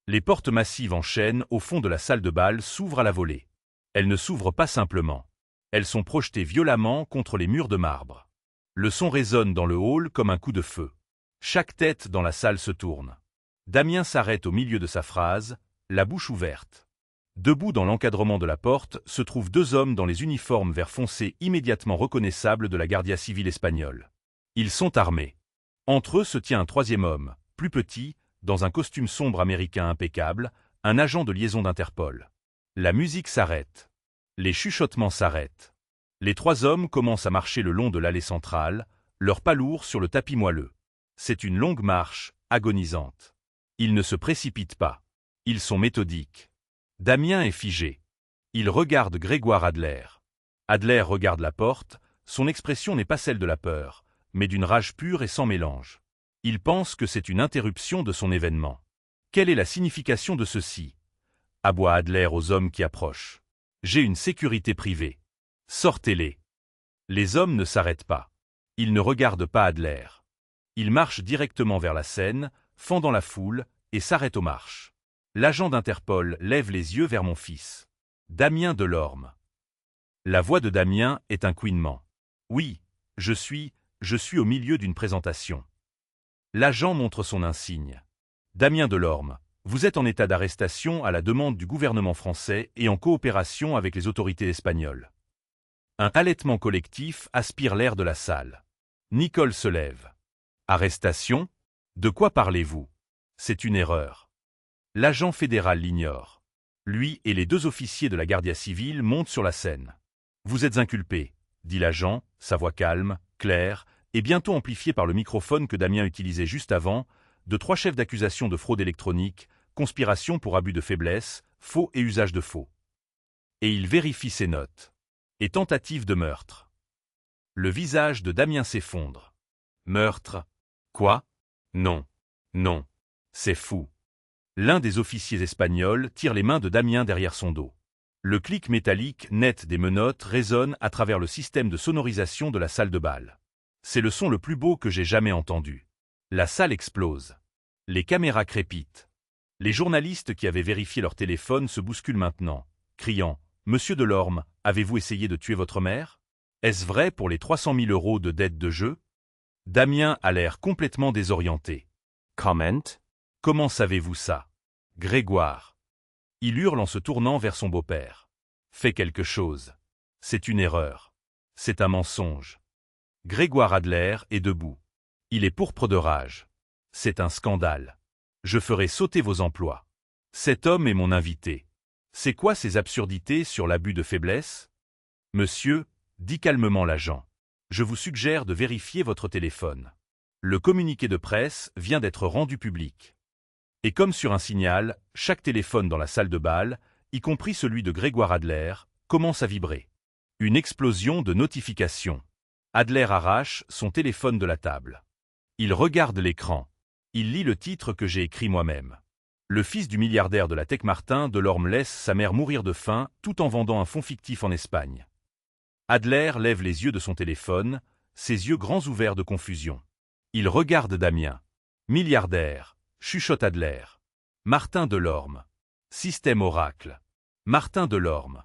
Les portes massives en chêne au fond de la salle de bal s'ouvrent à la volée. Elles ne s'ouvrent pas simplement. Elles sont projetées violemment contre les murs de marbre. Le son résonne dans le hall comme un coup de feu. Chaque tête dans la salle se tourne. Damien s'arrête au milieu de sa phrase, la bouche ouverte. Debout dans l'encadrement de la porte se trouvent 2 hommes dans les uniformes vert foncé immédiatement reconnaissables de la Guardia Civile espagnole. Ils sont armés. Entre eux se tient un 3e homme, plus petit, dans un costume sombre américain impeccable, un agent de liaison d'Interpol. La musique s'arrête. Les chuchotements s'arrêtent. Les 3 hommes commencent à marcher le long de l'allée centrale, leurs pas lourds sur le tapis moelleux. C'est une longue marche, agonisante. Ils ne se précipitent pas. Ils sont méthodiques. Damien est figé. Il regarde Grégoire Adler. Adler regarde la porte, son expression n'est pas celle de la peur, mais d'une rage pure et sans mélange. Il pense que c'est une interruption de son événement. Quelle est la signification de ceci? Aboie Adler aux hommes qui approchent. J'ai une sécurité privée. Sortez-les. Les hommes ne s'arrêtent pas. Ils ne regardent pas Adler. Ils marchent directement vers la scène, fendant la foule, et s'arrêtent aux marches. L'agent d'Interpol lève les yeux vers mon fils. Damien Delorme. La voix de Damien est un couinement. Oui, je suis au milieu d'une présentation. L'agent montre son insigne. Damien Delorme, vous êtes en état d'arrestation à la demande du gouvernement français et en coopération avec les autorités espagnoles. Un halètement collectif aspire l'air de la salle. Nicole se lève. Arrestation? De quoi parlez-vous? C'est une erreur. L'agent fédéral l'ignore. Lui et les 2 officiers de la Guardia Civile montent sur la scène. Vous êtes inculpé, dit l'agent, sa voix calme, claire, et bientôt amplifiée par le microphone que Damien utilisait juste avant, de 3 chefs d'accusation de fraude électronique, conspiration pour abus de faiblesse, faux et usage de faux. Et il vérifie ses notes. Et tentative de meurtre. Le visage de Damien s'effondre. Meurtre? Quoi? Non. Non. C'est fou. L'un des officiers espagnols tire les mains de Damien derrière son dos. Le clic métallique net des menottes résonne à travers le système de sonorisation de la salle de bal. C'est le son le plus beau que j'ai jamais entendu. La salle explose. Les caméras crépitent. Les journalistes qui avaient vérifié leur téléphone se bousculent maintenant, criant « Monsieur Delorme, avez-vous essayé de tuer votre mère? Est-ce vrai pour les 300 000 € de dette de jeu ?» Damien a l'air complètement désorienté. « Comment? Comment savez-vous ça? » Grégoire. Il hurle en se tournant vers son beau-père. « Fais quelque chose. C'est une erreur. C'est un mensonge. » Grégoire Adler est debout. Il est pourpre de rage. C'est un scandale. Je ferai sauter vos emplois. Cet homme est mon invité. C'est quoi ces absurdités sur l'abus de faiblesse? Monsieur, dit calmement l'agent. Je vous suggère de vérifier votre téléphone. Le communiqué de presse vient d'être rendu public. Et comme sur un signal, chaque téléphone dans la salle de bal, y compris celui de Grégoire Adler, commence à vibrer. Une explosion de notifications. Adler arrache son téléphone de la table. Il regarde l'écran. Il lit le titre que j'ai écrit moi-même. Le fils du milliardaire de la Tech Martin Delorme laisse sa mère mourir de faim tout en vendant un fonds fictif en Espagne. Adler lève les yeux de son téléphone, ses yeux grands ouverts de confusion. Il regarde Damien. Milliardaire, chuchote Adler. Martin Delorme. Système Oracle. Martin Delorme.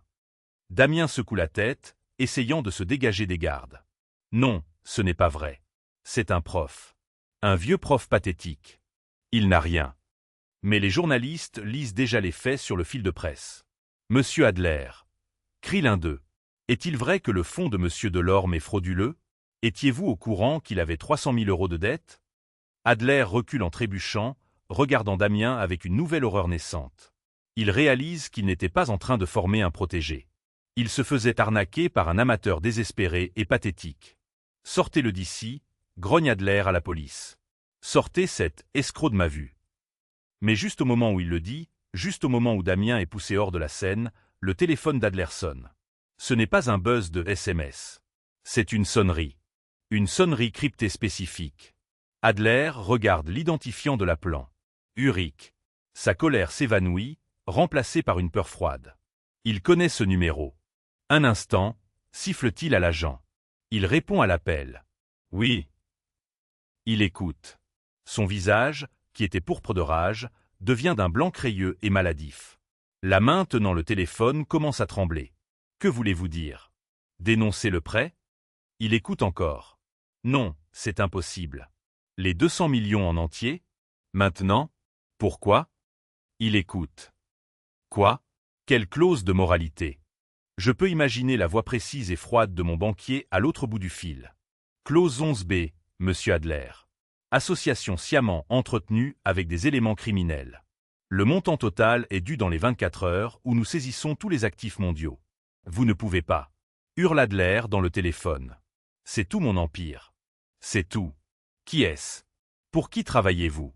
Damien secoue la tête, essayant de se dégager des gardes. Non, ce n'est pas vrai. C'est un prof. Un vieux prof pathétique. Il n'a rien. Mais les journalistes lisent déjà les faits sur le fil de presse. Monsieur Adler. Crie l'un d'eux. Est-il vrai que le fonds de Monsieur Delorme est frauduleux? Étiez-vous au courant qu'il avait 300 000 € de dette? Adler recule en trébuchant, regardant Damien avec une nouvelle horreur naissante. Il réalise qu'il n'était pas en train de former un protégé. Il se faisait arnaquer par un amateur désespéré et pathétique. Sortez-le d'ici, grogne Adler à la police. Sortez cet escroc de ma vue. Mais juste au moment où il le dit, juste au moment où Damien est poussé hors de la scène, le téléphone d'Adler sonne. Ce n'est pas un buzz de SMS. C'est une sonnerie. Une sonnerie cryptée spécifique. Adler regarde l'identifiant de l'appelant. Uric. Sa colère s'évanouit, remplacée par une peur froide. Il connaît ce numéro. Un instant, siffle-t-il à l'agent. Il répond à l'appel. Oui. Il écoute. Son visage, qui était pourpre de rage, devient d'un blanc crayeux et maladif. La main tenant le téléphone commence à trembler. Que voulez-vous dire? Dénoncer le prêt? Il écoute encore. Non, c'est impossible. Les 200 millions en entier? Maintenant? Pourquoi? Il écoute. Quoi? Quelle clause de moralité? Je peux imaginer la voix précise et froide de mon banquier à l'autre bout du fil. Clause 11b, monsieur Adler. Association sciemment entretenue avec des éléments criminels. Le montant total est dû dans les 24 heures où nous saisissons tous les actifs mondiaux. Vous ne pouvez pas. Hurle Adler dans le téléphone. C'est tout mon empire. C'est tout. Qui est-ce? Pour qui travaillez-vous?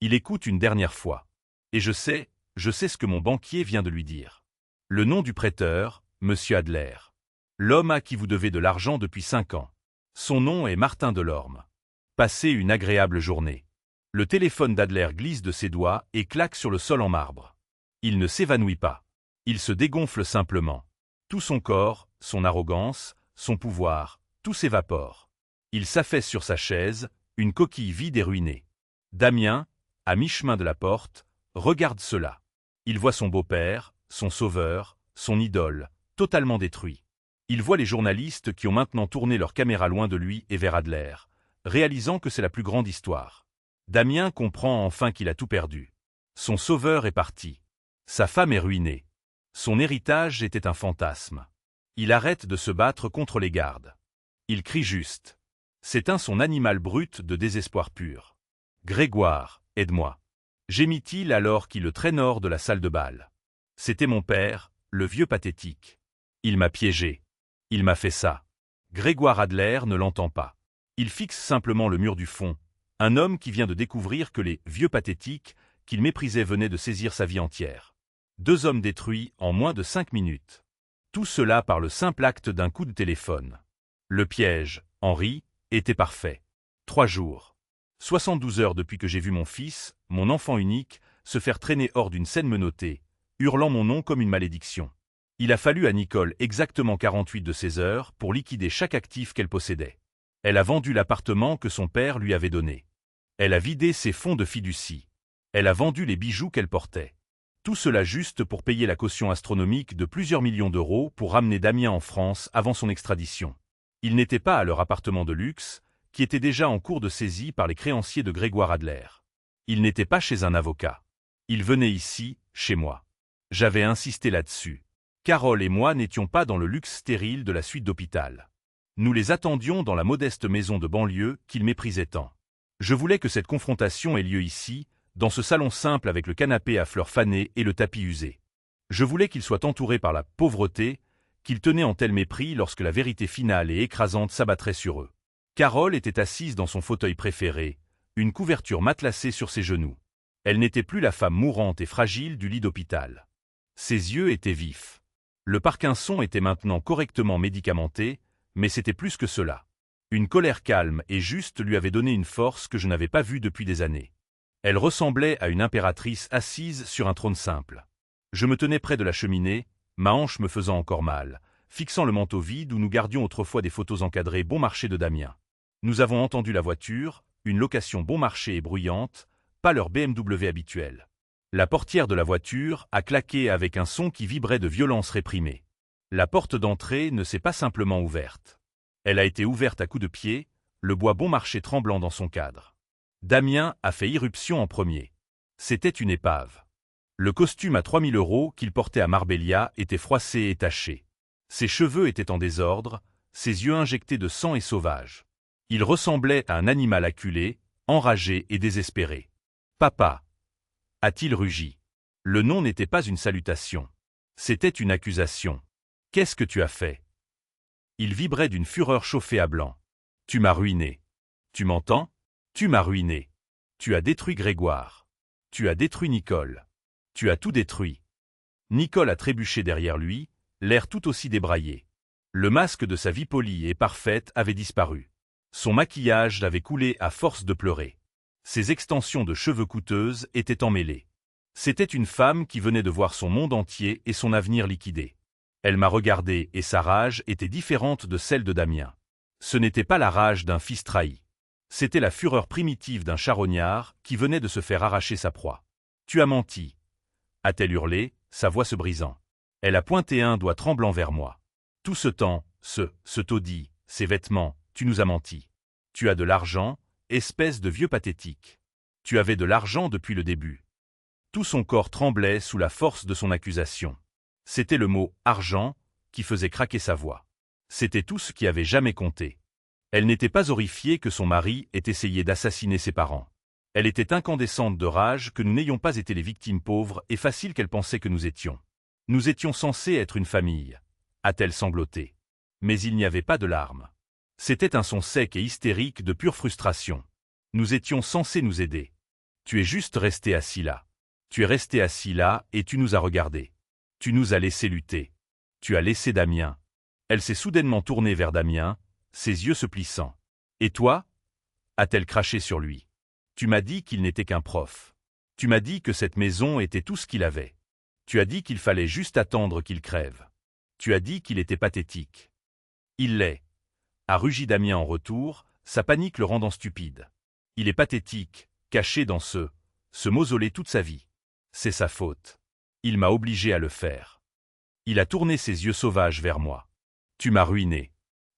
Il écoute une dernière fois. Et je sais ce que mon banquier vient de lui dire. Le nom du prêteur, monsieur Adler. L'homme à qui vous devez de l'argent depuis 5 ans. Son nom est Martin Delorme. Passez une agréable journée. Le téléphone d'Adler glisse de ses doigts et claque sur le sol en marbre. Il ne s'évanouit pas. Il se dégonfle simplement. Tout son corps, son arrogance, son pouvoir, tout s'évapore. Il s'affaisse sur sa chaise, une coquille vide et ruinée. Damien, à mi-chemin de la porte, regarde cela. Il voit son beau-père, son sauveur, son idole, totalement détruit. Il voit les journalistes qui ont maintenant tourné leur caméra loin de lui et vers Adler, réalisant que c'est la plus grande histoire. Damien comprend enfin qu'il a tout perdu. Son sauveur est parti. Sa femme est ruinée. Son héritage était un fantasme. Il arrête de se battre contre les gardes. Il crie juste. S'éteint son animal brut de désespoir pur. « Grégoire, aide-moi » gémit-il alors qu'il le traîne hors de la salle de bal. C'était mon père, le vieux pathétique. Il m'a piégé. Il m'a fait ça. Grégoire Adler ne l'entend pas. Il fixe simplement le mur du fond, un homme qui vient de découvrir que les vieux pathétiques qu'il méprisait venaient de saisir sa vie entière. 2 hommes détruits en moins de 5 minutes. Tout cela par le simple acte d'un coup de téléphone. Le piège, Henri, était parfait. 3 jours. 72 heures depuis que j'ai vu mon fils, mon enfant unique, se faire traîner hors d'une scène menottée, hurlant mon nom comme une malédiction. Il a fallu à Nicole exactement 48 de ces heures pour liquider chaque actif qu'elle possédait. Elle a vendu l'appartement que son père lui avait donné. Elle a vidé ses fonds de fiducie. Elle a vendu les bijoux qu'elle portait. Tout cela juste pour payer la caution astronomique de plusieurs millions d'euros pour ramener Damien en France avant son extradition. Il n'était pas à leur appartement de luxe, qui était déjà en cours de saisie par les créanciers de Grégoire Adler. Il n'était pas chez un avocat. Il venait ici, chez moi. J'avais insisté là-dessus. Carole et moi n'étions pas dans le luxe stérile de la suite d'hôpital. Nous les attendions dans la modeste maison de banlieue qu'ils méprisaient tant. Je voulais que cette confrontation ait lieu ici, dans ce salon simple avec le canapé à fleurs fanées et le tapis usé. Je voulais qu'ils soient entourés par la pauvreté, qu'ils tenaient en tel mépris lorsque la vérité finale et écrasante s'abattrait sur eux. Carole était assise dans son fauteuil préféré, une couverture matelassée sur ses genoux. Elle n'était plus la femme mourante et fragile du lit d'hôpital. Ses yeux étaient vifs. Le Parkinson était maintenant correctement médicamenté, mais c'était plus que cela. Une colère calme et juste lui avait donné une force que je n'avais pas vue depuis des années. Elle ressemblait à une impératrice assise sur un trône simple. Je me tenais près de la cheminée, ma hanche me faisant encore mal, fixant le manteau vide où nous gardions autrefois des photos encadrées bon marché de Damien. Nous avons entendu la voiture, une location bon marché et bruyante, pas leur BMW habituel. La portière de la voiture a claqué avec un son qui vibrait de violence réprimée. La porte d'entrée ne s'est pas simplement ouverte. Elle a été ouverte à coups de pied, le bois bon marché tremblant dans son cadre. Damien a fait irruption en premier. C'était une épave. Le costume à 3 000 € qu'il portait à Marbella était froissé et taché. Ses cheveux étaient en désordre, ses yeux injectés de sang et sauvages. Il ressemblait à un animal acculé, enragé et désespéré. « Papa » a-t-il rugi. Le nom n'était pas une salutation. C'était une accusation. « Qu'est-ce que tu as fait » Il vibrait d'une fureur chauffée à blanc. « Tu m'as ruiné. Tu m'entends ? Tu m'as ruiné. Tu as détruit Grégoire. Tu as détruit Nicole. Tu as tout détruit. » Nicole a trébuché derrière lui, l'air tout aussi débraillé. Le masque de sa vie polie et parfaite avait disparu. Son maquillage avait coulé à force de pleurer. Ses extensions de cheveux coûteuses étaient emmêlées. C'était une femme qui venait de voir son monde entier et son avenir liquidé. Elle m'a regardé et sa rage était différente de celle de Damien. Ce n'était pas la rage d'un fils trahi. C'était la fureur primitive d'un charognard qui venait de se faire arracher sa proie. « Tu as menti » a-t-elle hurlé, sa voix se brisant. Elle a pointé un doigt tremblant vers moi. « Tout ce temps, ce taudis, ces vêtements, tu nous as menti. Tu as de l'argent, espèce de vieux pathétique. Tu avais de l'argent depuis le début. » Tout son corps tremblait sous la force de son accusation. C'était le mot « argent » qui faisait craquer sa voix. C'était tout ce qui avait jamais compté. Elle n'était pas horrifiée que son mari ait essayé d'assassiner ses parents. Elle était incandescente de rage que nous n'ayons pas été les victimes pauvres et faciles qu'elle pensait que nous étions. Nous étions censés être une famille, a-t-elle sangloté. Mais il n'y avait pas de larmes. C'était un son sec et hystérique de pure frustration. Nous étions censés nous aider. Tu es juste resté assis là. Tu es resté assis là et tu nous as regardés. Tu nous as laissé lutter. Tu as laissé Damien. Elle s'est soudainement tournée vers Damien, ses yeux se plissant. Et toi ? A-t-elle craché sur lui. Tu m'as dit qu'il n'était qu'un prof. Tu m'as dit que cette maison était tout ce qu'il avait. Tu as dit qu'il fallait juste attendre qu'il crève. Tu as dit qu'il était pathétique. Il l'est. A rugi Damien en retour, sa panique le rendant stupide. Il est pathétique, caché dans ce mausolée toute sa vie. C'est sa faute. Il m'a obligé à le faire. Il a tourné ses yeux sauvages vers moi. Tu m'as ruiné.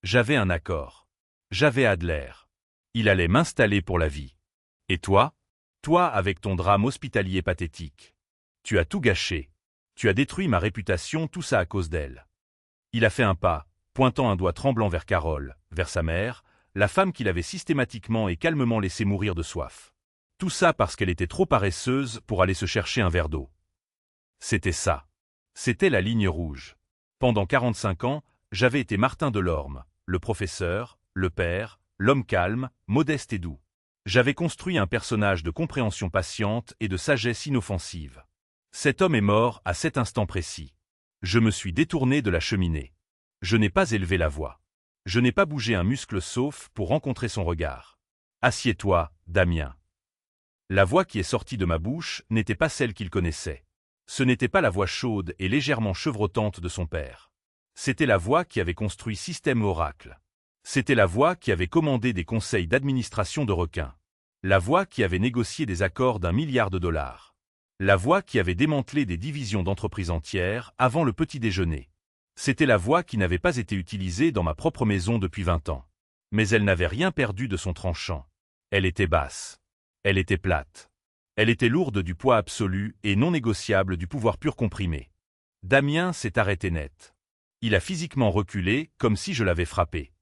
J'avais un accord. J'avais Adler. Il allait m'installer pour la vie. Et toi ? Toi avec ton drame hospitalier pathétique. Tu as tout gâché. Tu as détruit ma réputation, tout ça à cause d'elle. Il a fait un pas, pointant un doigt tremblant vers Carole, vers sa mère, la femme qu'il avait systématiquement et calmement laissé mourir de soif. Tout ça parce qu'elle était trop paresseuse pour aller se chercher un verre d'eau. C'était ça. C'était la ligne rouge. Pendant 45 ans, j'avais été Martin Delorme, le professeur, le père, l'homme calme, modeste et doux. J'avais construit un personnage de compréhension patiente et de sagesse inoffensive. Cet homme est mort à cet instant précis. Je me suis détourné de la cheminée. Je n'ai pas élevé la voix. Je n'ai pas bougé un muscle sauf pour rencontrer son regard. « Assieds-toi, Damien. » La voix qui est sortie de ma bouche n'était pas celle qu'il connaissait. Ce n'était pas la voix chaude et légèrement chevrotante de son père. C'était la voix qui avait construit Système Oracle. C'était la voix qui avait commandé des conseils d'administration de requins. La voix qui avait négocié des accords d'1 milliard de dollars. La voix qui avait démantelé des divisions d'entreprises entières avant le petit déjeuner. C'était la voix qui n'avait pas été utilisée dans ma propre maison depuis 20 ans. Mais elle n'avait rien perdu de son tranchant. Elle était basse. Elle était plate. Elle était lourde du poids absolu et non négociable du pouvoir pur comprimé. Damien s'est arrêté net. Il a physiquement reculé comme si je l'avais frappé.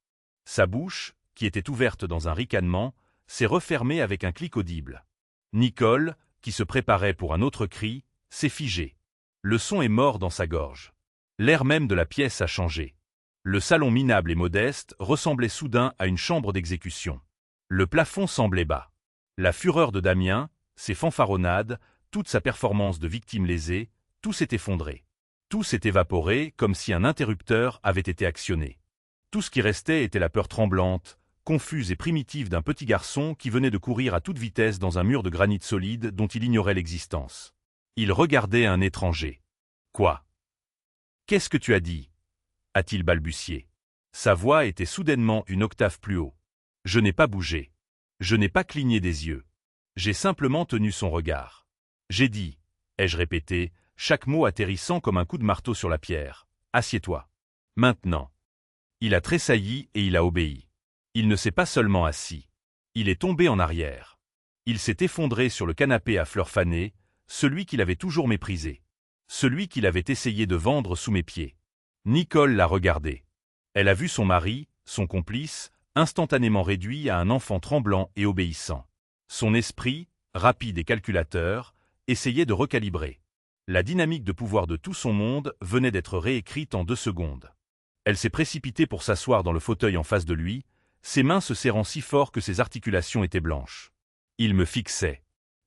Sa bouche, qui était ouverte dans un ricanement, s'est refermée avec un clic audible. Nicole, qui se préparait pour un autre cri, s'est figée. Le son est mort dans sa gorge. L'air même de la pièce a changé. Le salon minable et modeste ressemblait soudain à une chambre d'exécution. Le plafond semblait bas. La fureur de Damien, ses fanfaronnades, toute sa performance de victime lésée, tout s'est effondré. Tout s'est évaporé comme si un interrupteur avait été actionné. Tout ce qui restait était la peur tremblante, confuse et primitive d'un petit garçon qui venait de courir à toute vitesse dans un mur de granit solide dont il ignorait l'existence. Il regardait un étranger. « Quoi ? Qu'est-ce que tu as dit ?» a-t-il balbutié. Sa voix était soudainement une octave plus haut. Je n'ai pas bougé. Je n'ai pas cligné des yeux. J'ai simplement tenu son regard. J'ai dit, ai-je répété, chaque mot atterrissant comme un coup de marteau sur la pierre. Assieds-toi. Maintenant. Il a tressailli et il a obéi. Il ne s'est pas seulement assis. Il est tombé en arrière. Il s'est effondré sur le canapé à fleurs fanées, celui qu'il avait toujours méprisé. Celui qu'il avait essayé de vendre sous mes pieds. Nicole l'a regardé. Elle a vu son mari, son complice, instantanément réduit à un enfant tremblant et obéissant. Son esprit, rapide et calculateur, essayait de recalibrer. La dynamique de pouvoir de tout son monde venait d'être réécrite en 2 secondes. Elle s'est précipitée pour s'asseoir dans le fauteuil en face de lui, ses mains se serrant si fort que ses articulations étaient blanches. Il me fixait.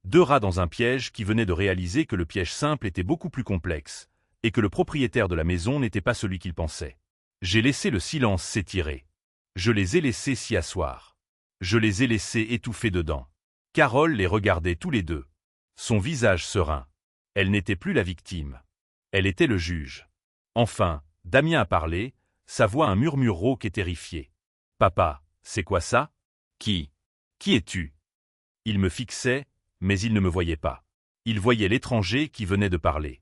2 rats dans un piège qui venait de réaliser que le piège simple était beaucoup plus complexe, et que le propriétaire de la maison n'était pas celui qu'il pensait. J'ai laissé le silence s'étirer. Je les ai laissés s'y asseoir. Je les ai laissés étouffer dedans. Carole les regardait tous les deux. Son visage serein. Elle n'était plus la victime. Elle était le juge. Enfin, Damien a parlé, sa voix un murmure rauque et terrifié. « Papa, c'est quoi ça ? Qui es-tu » Il me fixait, mais il ne me voyait pas. Il voyait l'étranger qui venait de parler.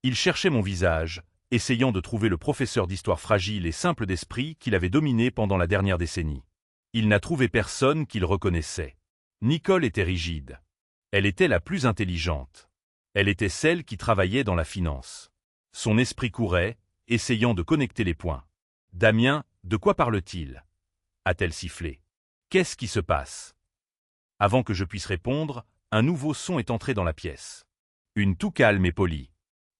Il cherchait mon visage, essayant de trouver le professeur d'histoire fragile et simple d'esprit qu'il avait dominé pendant la dernière décennie. Il n'a trouvé personne qu'il reconnaissait. Nicole était rigide. Elle était la plus intelligente. Elle était celle qui travaillait dans la finance. Son esprit courait, essayant de connecter les points. « Damien, de quoi parle-t-il » a-t-elle sifflé. « Qu'est-ce qui se passe » Avant que je puisse répondre, un nouveau son est entré dans la pièce. Une toux calme et polie.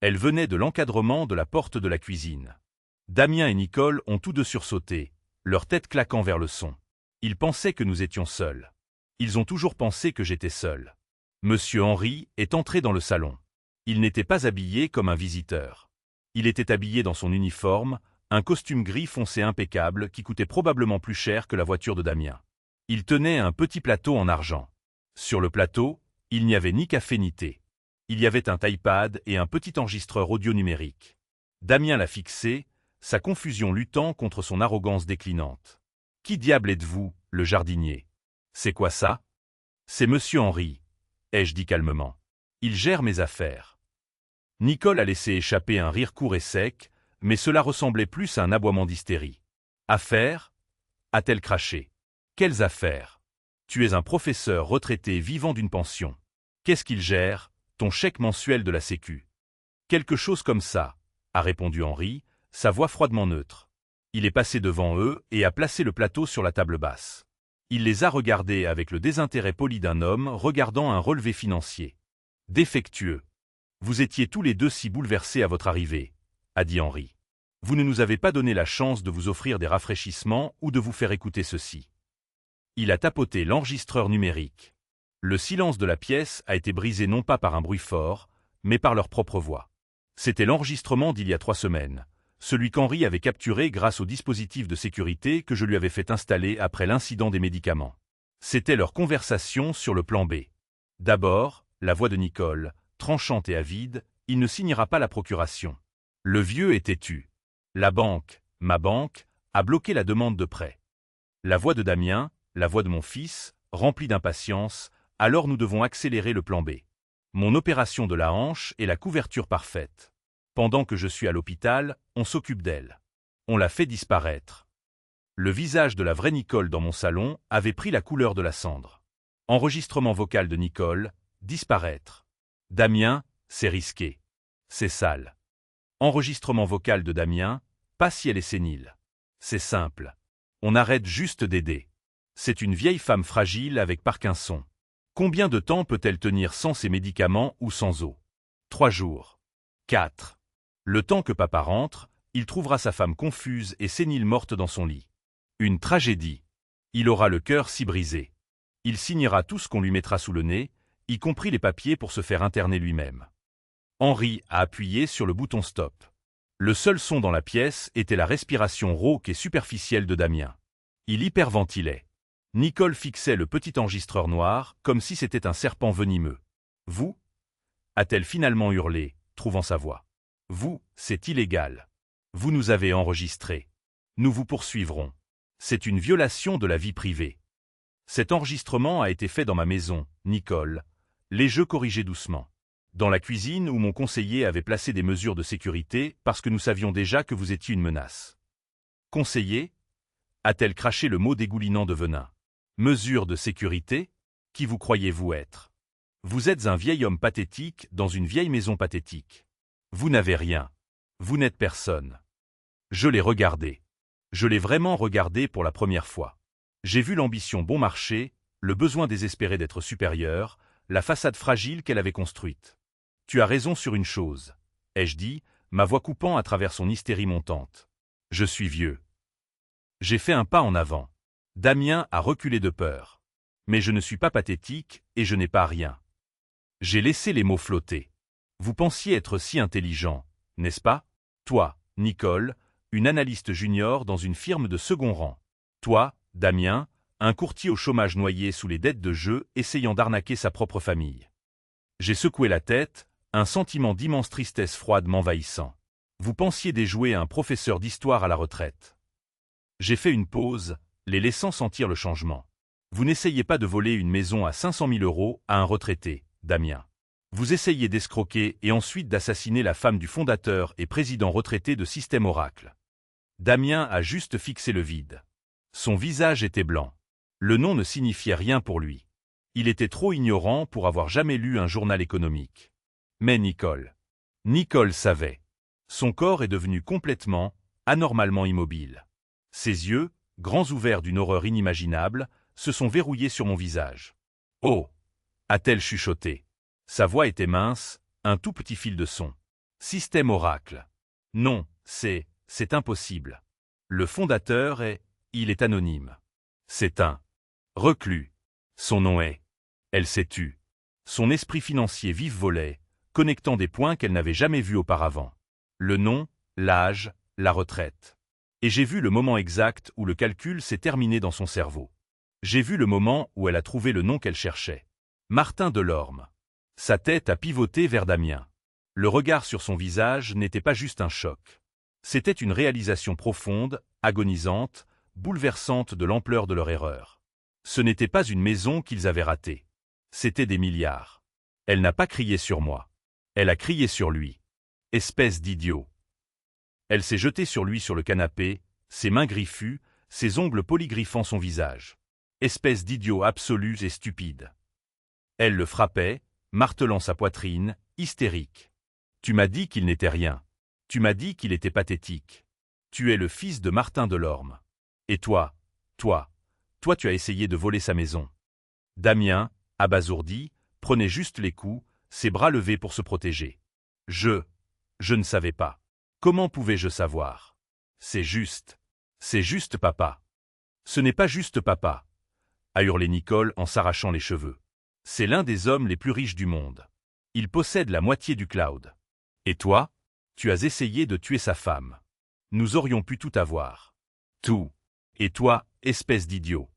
Elle venait de l'encadrement de la porte de la cuisine. Damien et Nicole ont tous deux sursauté, leur tête claquant vers le son. Ils pensaient que nous étions seuls. Ils ont toujours pensé que j'étais seul. Monsieur Henry est entré dans le salon. Il n'était pas habillé comme un visiteur. Il était habillé dans son uniforme, un costume gris foncé impeccable qui coûtait probablement plus cher que la voiture de Damien. Il tenait un petit plateau en argent. Sur le plateau, il n'y avait ni café ni thé. Il y avait un iPad et un petit enregistreur audio numérique. Damien l'a fixé, sa confusion luttant contre son arrogance déclinante. « Qui diable êtes-vous, le jardinier ? C'est quoi ça ? » « C'est Monsieur Henry, ai-je dit calmement. Il gère mes affaires. Nicole a laissé échapper un rire court et sec, mais cela ressemblait plus à un aboiement d'hystérie. « Affaires » a-t-elle craché. « Quelles affaires ? Tu es un professeur retraité vivant d'une pension. Qu'est-ce qu'il gère, ton chèque mensuel de la Sécu ?»« Quelque chose comme ça, » a répondu Henry, sa voix froidement neutre. Il est passé devant eux et a placé le plateau sur la table basse. Il les a regardés avec le désintérêt poli d'un homme regardant un relevé financier. « Défectueux. Vous étiez tous les deux si bouleversés à votre arrivée, » a dit Henry. « Vous ne nous avez pas donné la chance de vous offrir des rafraîchissements ou de vous faire écouter ceci. » Il a tapoté l'enregistreur numérique. Le silence de la pièce a été brisé non pas par un bruit fort, mais par leur propre voix. C'était l'enregistrement d'il y a 3 semaines, celui qu'Henri avait capturé grâce au dispositif de sécurité que je lui avais fait installer après l'incident des médicaments. C'était leur conversation sur le plan B. D'abord, la voix de Nicole, tranchante et avide, il ne signera pas la procuration. Le vieux est têtu. La banque, ma banque, a bloqué la demande de prêt. La voix de Damien, la voix de mon fils, remplie d'impatience, alors nous devons accélérer le plan B. Mon opération de la hanche est la couverture parfaite. Pendant que je suis à l'hôpital, on s'occupe d'elle. On la fait disparaître. Le visage de la vraie Nicole dans mon salon avait pris la couleur de la cendre. Enregistrement vocal de Nicole, disparaître. Damien, c'est risqué. C'est sale. Enregistrement vocal de Damien, pas si elle est sénile. C'est simple. On arrête juste d'aider. C'est une vieille femme fragile avec Parkinson. Combien de temps peut-elle tenir sans ses médicaments ou sans eau? 3 jours. 4. Le temps que papa rentre, il trouvera sa femme confuse et sénile morte dans son lit. Une tragédie. Il aura le cœur si brisé. Il signera tout ce qu'on lui mettra sous le nez, y compris les papiers pour se faire interner lui-même. Henri a appuyé sur le bouton stop. Le seul son dans la pièce était la respiration rauque et superficielle de Damien. Il hyperventilait. Nicole fixait le petit enregistreur noir comme si c'était un serpent venimeux. « Vous » a-t-elle finalement hurlé, trouvant sa voix. « Vous, c'est illégal. Vous nous avez enregistrés. Nous vous poursuivrons. C'est une violation de la vie privée. » Cet enregistrement a été fait dans ma maison, Nicole. Les jeux corrigés doucement. Dans la cuisine où mon conseiller avait placé des mesures de sécurité parce que nous savions déjà que vous étiez une menace. « Conseiller » a-t-elle craché le mot dégoulinant de venin. « Mesures de sécurité ? Qui vous croyez-vous être ? Vous êtes un vieil homme pathétique dans une vieille maison pathétique. Vous n'avez rien. Vous n'êtes personne. » Je l'ai regardé. Je l'ai vraiment regardé pour la première fois. J'ai vu l'ambition bon marché, le besoin désespéré d'être supérieur, la façade fragile qu'elle avait construite. « Tu as raison sur une chose, » ai-je dit, ma voix coupant à travers son hystérie montante. « Je suis vieux. » J'ai fait un pas en avant. Damien a reculé de peur. Mais je ne suis pas pathétique et je n'ai pas rien. J'ai laissé les mots flotter. Vous pensiez être si intelligent, n'est-ce pas? Toi, Nicole, une analyste junior dans une firme de second rang. Toi, Damien, un courtier au chômage noyé sous les dettes de jeu essayant d'arnaquer sa propre famille. J'ai secoué la tête, un sentiment d'immense tristesse froide m'envahissant. Vous pensiez déjouer un professeur d'histoire à la retraite. J'ai fait une pause, les laissant sentir le changement. Vous n'essayez pas de voler une maison à 500 000 € à un retraité, Damien. Vous essayez d'escroquer et ensuite d'assassiner la femme du fondateur et président retraité de Système Oracle. Damien a juste fixé le vide. Son visage était blanc. Le nom ne signifiait rien pour lui. Il était trop ignorant pour avoir jamais lu un journal économique. Mais Nicole savait. Son corps est devenu complètement, anormalement immobile. Ses yeux, grands ouverts d'une horreur inimaginable, se sont verrouillés sur mon visage. « Oh » a-t-elle chuchoté. Sa voix était mince, un tout petit fil de son. Système Oracle. Non, c'est impossible. Le fondateur il est anonyme. C'est un reclus. Son nom est. Elle s'est tue. Son esprit financier vive-volait, connectant des points qu'elle n'avait jamais vus auparavant. Le nom, l'âge, la retraite. Et j'ai vu le moment exact où le calcul s'est terminé dans son cerveau. J'ai vu le moment où elle a trouvé le nom qu'elle cherchait. Martin Delorme. Sa tête a pivoté vers Damien. Le regard sur son visage n'était pas juste un choc. C'était une réalisation profonde, agonisante, bouleversante de l'ampleur de leur erreur. Ce n'était pas une maison qu'ils avaient ratée. C'était des milliards. Elle n'a pas crié sur moi. Elle a crié sur lui. Espèce d'idiot. Elle s'est jetée sur lui sur le canapé, ses mains griffues, ses ongles polygriffant son visage. Espèce d'idiot absolu et stupide. Elle le frappait, martelant sa poitrine, hystérique. Tu m'as dit qu'il n'était rien. Tu m'as dit qu'il était pathétique. Tu es le fils de Martin Delorme. Et toi, tu as essayé de voler sa maison. Damien, abasourdi, prenait juste les coups, ses bras levés pour se protéger. Je ne savais pas. Comment pouvais-je savoir? C'est juste papa. Ce n'est pas juste papa, a hurlé Nicole en s'arrachant les cheveux. C'est l'un des hommes les plus riches du monde. Il possède la moitié du cloud. Et toi, tu as essayé de tuer sa femme. Nous aurions pu tout avoir. Tout. Et toi, espèce d'idiot.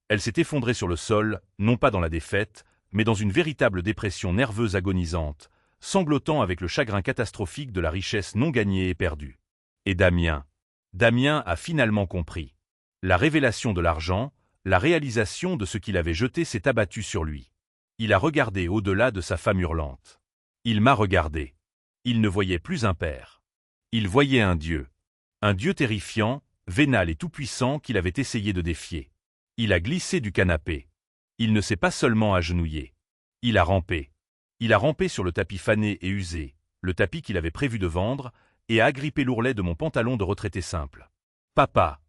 Elle s'est effondrée sur le sol, non pas dans la défaite, mais dans une véritable dépression nerveuse agonisante, sanglotant avec le chagrin catastrophique de la richesse non gagnée et perdue. Et Damien a finalement compris. La révélation de l'argent, la réalisation de ce qu'il avait jeté s'est abattue sur lui. Il a regardé au-delà de sa femme hurlante. Il m'a regardé. Il ne voyait plus un père. Il voyait un dieu. Un dieu terrifiant, vénal et tout-puissant qu'il avait essayé de défier. Il a glissé du canapé. Il ne s'est pas seulement agenouillé. Il a rampé. Il a rampé sur le tapis fané et usé, le tapis qu'il avait prévu de vendre, et a agrippé l'ourlet de mon pantalon de retraité simple. « Papa »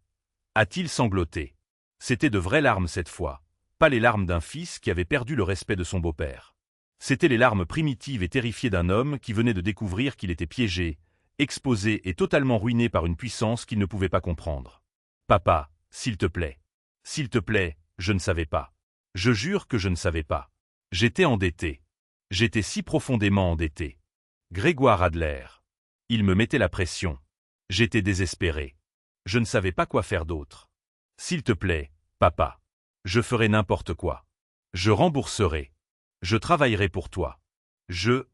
a-t-il sangloté. C'était de vraies larmes cette fois, pas les larmes d'un fils qui avait perdu le respect de son beau-père. C'étaient les larmes primitives et terrifiées d'un homme qui venait de découvrir qu'il était piégé, exposé et totalement ruiné par une puissance qu'il ne pouvait pas comprendre. « Papa, s'il te plaît. S'il te plaît, je ne savais pas. Je jure que je ne savais pas. J'étais endetté. J'étais si profondément endetté. » Grégoire Adler. Il me mettait la pression. J'étais désespéré. Je ne savais pas quoi faire d'autre. « S'il te plaît, papa. Je ferai n'importe quoi. Je rembourserai. Je travaillerai pour toi. Je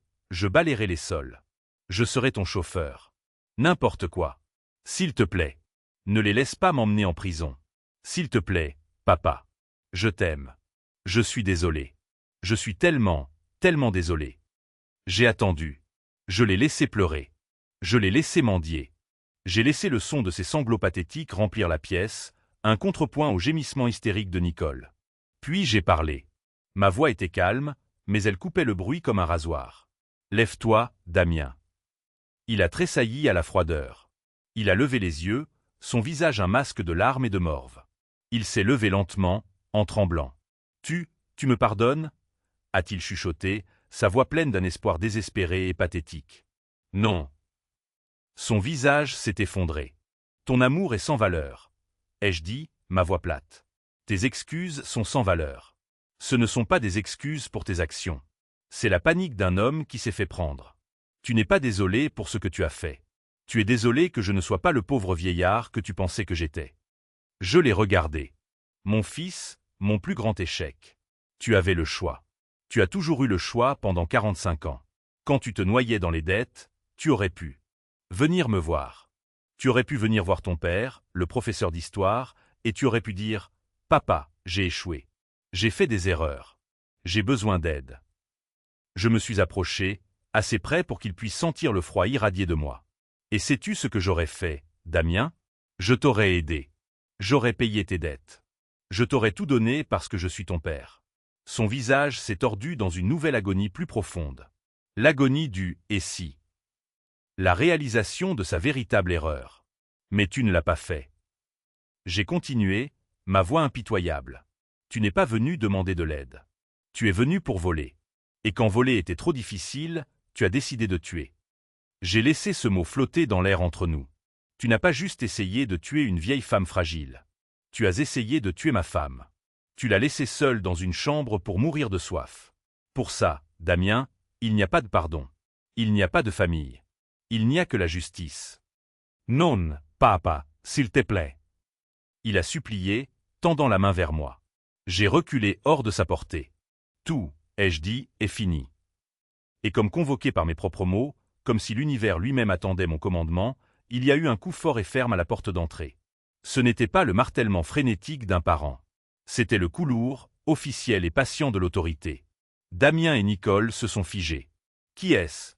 balayerai les sols. Je serai ton chauffeur. N'importe quoi. S'il te plaît. Ne les laisse pas m'emmener en prison. S'il te plaît, papa. Je t'aime. Je suis désolé. Je suis tellement désolé. J'ai attendu. Je l'ai laissé pleurer. Je l'ai laissé mendier. J'ai laissé le son de ses sanglots pathétiques remplir la pièce, un contrepoint au gémissement hystérique de Nicole. Puis j'ai parlé. Ma voix était calme, mais elle coupait le bruit comme un rasoir. « Lève-toi, Damien. » Il a tressailli à la froideur. Il a levé les yeux, son visage un masque de larmes et de morve. Il s'est levé lentement, en tremblant. « Tu me pardonnes » a-t-il chuchoté, sa voix pleine d'un espoir désespéré et pathétique. « Non. » Son visage s'est effondré. « Ton amour est sans valeur. » ai-je dit, ma voix plate. « Tes excuses sont sans valeur. Ce ne sont pas des excuses pour tes actions. C'est la panique d'un homme qui s'est fait prendre. Tu n'es pas désolé pour ce que tu as fait. Tu es désolé que je ne sois pas le pauvre vieillard que tu pensais que j'étais. » Je l'ai regardé. Mon fils, mon plus grand échec. Tu avais le choix. Tu as toujours eu le choix pendant 45 ans. Quand tu te noyais dans les dettes, tu aurais pu venir me voir. Tu aurais pu venir voir ton père, le professeur d'histoire, et tu aurais pu dire « Papa, j'ai échoué. J'ai fait des erreurs. J'ai besoin d'aide. » Je me suis approché, assez près pour qu'il puisse sentir le froid irradier de moi. Et sais-tu ce que j'aurais fait, Damien? Je t'aurais aidé. J'aurais payé tes dettes. Je t'aurais tout donné parce que je suis ton père. Son visage s'est tordu dans une nouvelle agonie plus profonde. L'agonie du « et si ». La réalisation de sa véritable erreur. Mais tu ne l'as pas fait. J'ai continué, ma voix impitoyable. Tu n'es pas venu demander de l'aide. Tu es venu pour voler. Et quand voler était trop difficile, tu as décidé de tuer. J'ai laissé ce mot flotter dans l'air entre nous. Tu n'as pas juste essayé de tuer une vieille femme fragile. Tu as essayé de tuer ma femme. Tu l'as laissée seule dans une chambre pour mourir de soif. Pour ça, Damien, il n'y a pas de pardon. Il n'y a pas de famille. Il n'y a que la justice. Non, papa, s'il te plaît. Il a supplié, tendant la main vers moi. J'ai reculé hors de sa portée. Tout, ai-je dit, est fini. Et comme convoqué par mes propres mots, comme si l'univers lui-même attendait mon commandement, il y a eu un coup fort et ferme à la porte d'entrée. Ce n'était pas le martèlement frénétique d'un parent. C'était le coup lourd, officiel et patient de l'autorité. Damien et Nicole se sont figés. « Qui est-ce »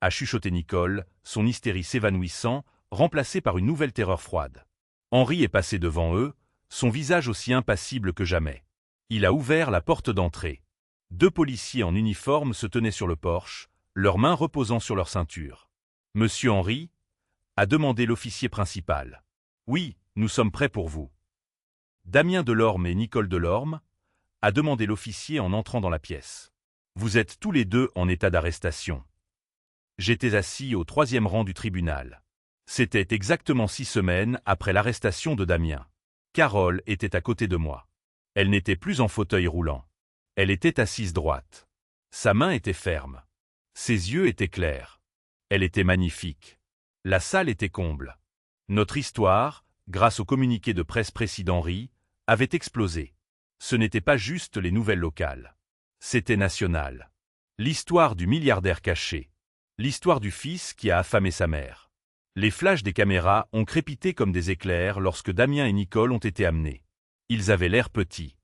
a chuchoté Nicole, son hystérie s'évanouissant, remplacée par une nouvelle terreur froide. Henri est passé devant eux, son visage aussi impassible que jamais. Il a ouvert la porte d'entrée. 2 policiers en uniforme se tenaient sur le porche, leurs mains reposant sur leur ceinture. « Monsieur Henri » a demandé l'officier principal. « Oui, nous sommes prêts pour vous. » Damien Delorme et Nicole Delorme a demandé l'officier en entrant dans la pièce. « Vous êtes tous les deux en état d'arrestation. » J'étais assis au 3e rang du tribunal. C'était exactement 6 semaines après l'arrestation de Damien. Carole était à côté de moi. Elle n'était plus en fauteuil roulant. Elle était assise droite. Sa main était ferme. Ses yeux étaient clairs. Elle était magnifique. La salle était comble. Notre histoire, grâce au communiqué de presse précis d'Henri, avait explosé. Ce n'était pas juste les nouvelles locales. C'était national. L'histoire du milliardaire caché. L'histoire du fils qui a affamé sa mère. Les flashs des caméras ont crépité comme des éclairs lorsque Damien et Nicole ont été amenés. Ils avaient l'air petits.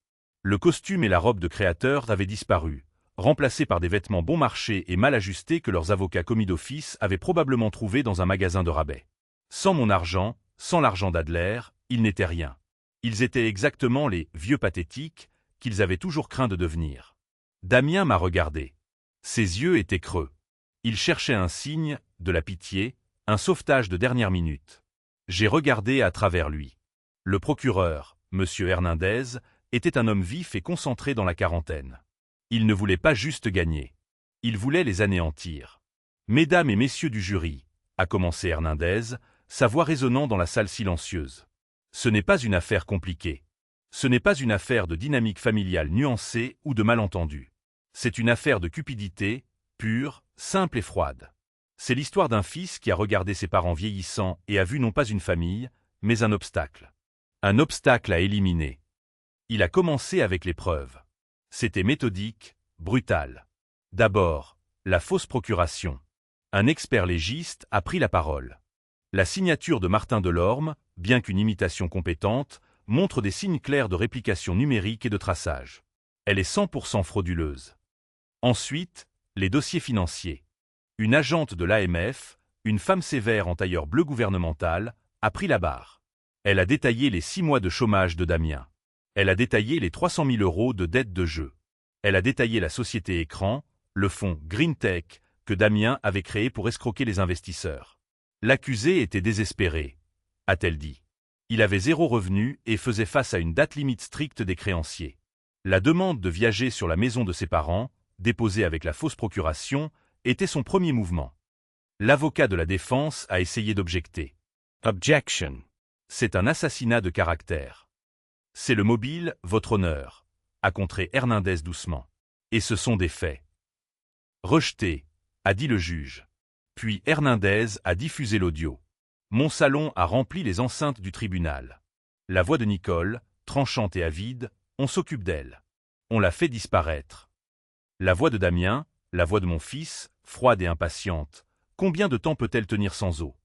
Le costume et la robe de créateur avaient disparu, remplacés par des vêtements bon marché et mal ajustés que leurs avocats commis d'office avaient probablement trouvés dans un magasin de rabais. Sans mon argent, sans l'argent d'Adler, ils n'étaient rien. Ils étaient exactement les « vieux pathétiques » qu'ils avaient toujours craint de devenir. Damien m'a regardé. Ses yeux étaient creux. Il cherchait un signe, de la pitié, un sauvetage de dernière minute. J'ai regardé à travers lui. Le procureur, M. Hernandez, était un homme vif et concentré dans la quarantaine. Il ne voulait pas juste gagner. Il voulait les anéantir. Mesdames et messieurs du jury, a commencé Hernandez, sa voix résonnant dans la salle silencieuse. Ce n'est pas une affaire compliquée. Ce n'est pas une affaire de dynamique familiale nuancée ou de malentendu. C'est une affaire de cupidité, pure, simple et froide. C'est l'histoire d'un fils qui a regardé ses parents vieillissants et a vu non pas une famille, mais un obstacle. Un obstacle à éliminer. Il a commencé avec les preuves. C'était méthodique, brutal. D'abord, la fausse procuration. Un expert légiste a pris la parole. La signature de Martin Delorme, bien qu'une imitation compétente, montre des signes clairs de réplication numérique et de traçage. Elle est 100% frauduleuse. Ensuite, les dossiers financiers. Une agente de l'AMF, une femme sévère en tailleur bleu gouvernemental, a pris la barre. Elle a détaillé les 6 mois de chômage de Damien. Elle a détaillé les 300 000 € de dette de jeu. Elle a détaillé la société Écran, le fonds Green Tech, que Damien avait créé pour escroquer les investisseurs. L'accusé était désespéré, a-t-elle dit. Il avait 0 revenu et faisait face à une date limite stricte des créanciers. La demande de viager sur la maison de ses parents, déposée avec la fausse procuration, était son premier mouvement. L'avocat de la défense a essayé d'objecter. Objection. C'est un assassinat de caractère. C'est le mobile, votre honneur, a contré Hernandez doucement. Et ce sont des faits. Rejeté, a dit le juge. Puis Hernandez a diffusé l'audio. Mon salon a rempli les enceintes du tribunal. La voix de Nicole, tranchante et avide, on s'occupe d'elle. On la fait disparaître. La voix de Damien, la voix de mon fils, froide et impatiente. Combien de temps peut-elle tenir sans eau?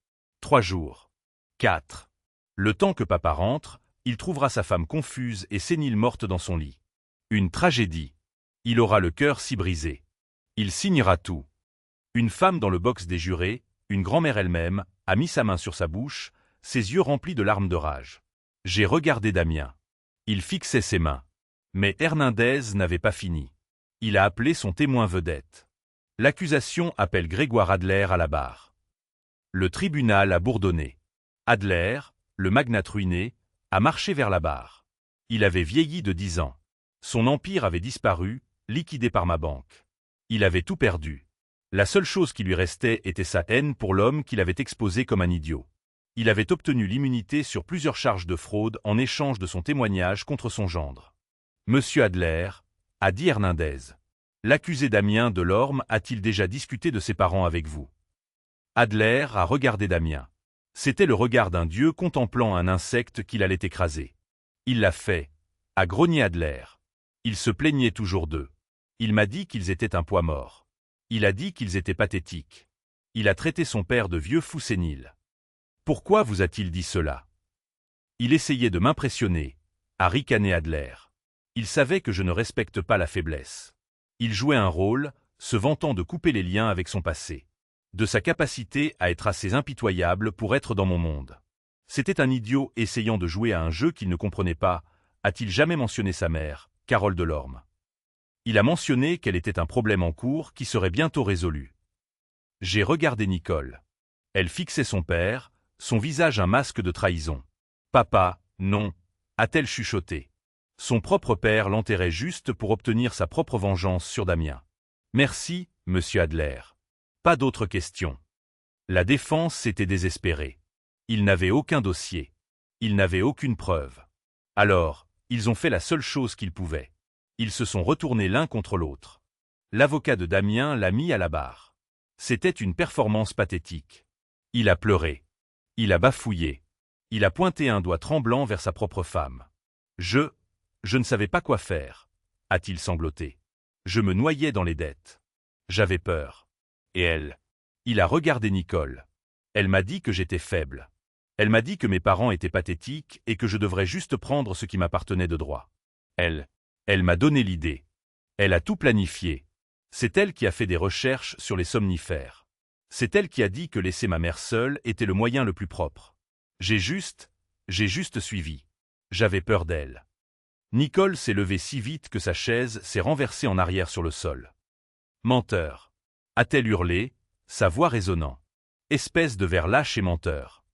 3 jours. 4. Le temps que papa rentre, il trouvera sa femme confuse et sénile morte dans son lit. Une tragédie. Il aura le cœur si brisé. Il signera tout. Une femme dans le box des jurés, une grand-mère elle-même, a mis sa main sur sa bouche, ses yeux remplis de larmes de rage. J'ai regardé Damien. Il fixait ses mains. Mais Hernandez n'avait pas fini. Il a appelé son témoin vedette. L'accusation appelle Grégoire Adler à la barre. Le tribunal a bourdonné. Adler, le magnate ruiné, a marché vers la barre. Il avait vieilli de 10 ans. Son empire avait disparu, liquidé par ma banque. Il avait tout perdu. La seule chose qui lui restait était sa haine pour l'homme qu'il avait exposé comme un idiot. Il avait obtenu l'immunité sur plusieurs charges de fraude en échange de son témoignage contre son gendre. Monsieur Adler, a dit Hernandez. L'accusé Damien Delorme a-t-il déjà discuté de ses parents avec vous? Adler a regardé Damien. C'était le regard d'un dieu contemplant un insecte qu'il allait écraser. Il l'a fait, a grogné Adler. Il se plaignait toujours d'eux. Il m'a dit qu'ils étaient un poids mort. Il a dit qu'ils étaient pathétiques. Il a traité son père de vieux fou sénile. Pourquoi vous a-t-il dit cela? Il essayait de m'impressionner, a ricané Adler. Il savait que je ne respecte pas la faiblesse. Il jouait un rôle, se vantant de couper les liens avec son passé. De sa capacité à être assez impitoyable pour être dans mon monde. C'était un idiot essayant de jouer à un jeu qu'il ne comprenait pas, a-t-il jamais mentionné sa mère, Carole Delorme. Il a mentionné qu'elle était un problème en cours qui serait bientôt résolu. J'ai regardé Nicole. Elle fixait son père, son visage un masque de trahison. Papa, non, a-t-elle chuchoté. Son propre père l'enterrait juste pour obtenir sa propre vengeance sur Damien. Merci, monsieur Adler. Pas d'autres questions. La défense s'était désespérée. Ils n'avaient aucun dossier. Ils n'avaient aucune preuve. Alors, ils ont fait la seule chose qu'ils pouvaient. Ils se sont retournés l'un contre l'autre. L'avocat de Damien l'a mis à la barre. C'était une performance pathétique. Il a pleuré. Il a bafouillé. Il a pointé un doigt tremblant vers sa propre femme. Je ne savais pas quoi faire, a-t-il sangloté. Je me noyais dans les dettes. J'avais peur. Et elle? Il a regardé Nicole. Elle m'a dit que j'étais faible. Elle m'a dit que mes parents étaient pathétiques et que je devrais juste prendre ce qui m'appartenait de droit. Elle m'a donné l'idée. Elle a tout planifié. C'est elle qui a fait des recherches sur les somnifères. C'est elle qui a dit que laisser ma mère seule était le moyen le plus propre. J'ai juste suivi. J'avais peur d'elle. Nicole s'est levée si vite que sa chaise s'est renversée en arrière sur le sol. Menteur, a-t-elle hurlé, sa voix résonnant. Espèce de ver lâche et menteur.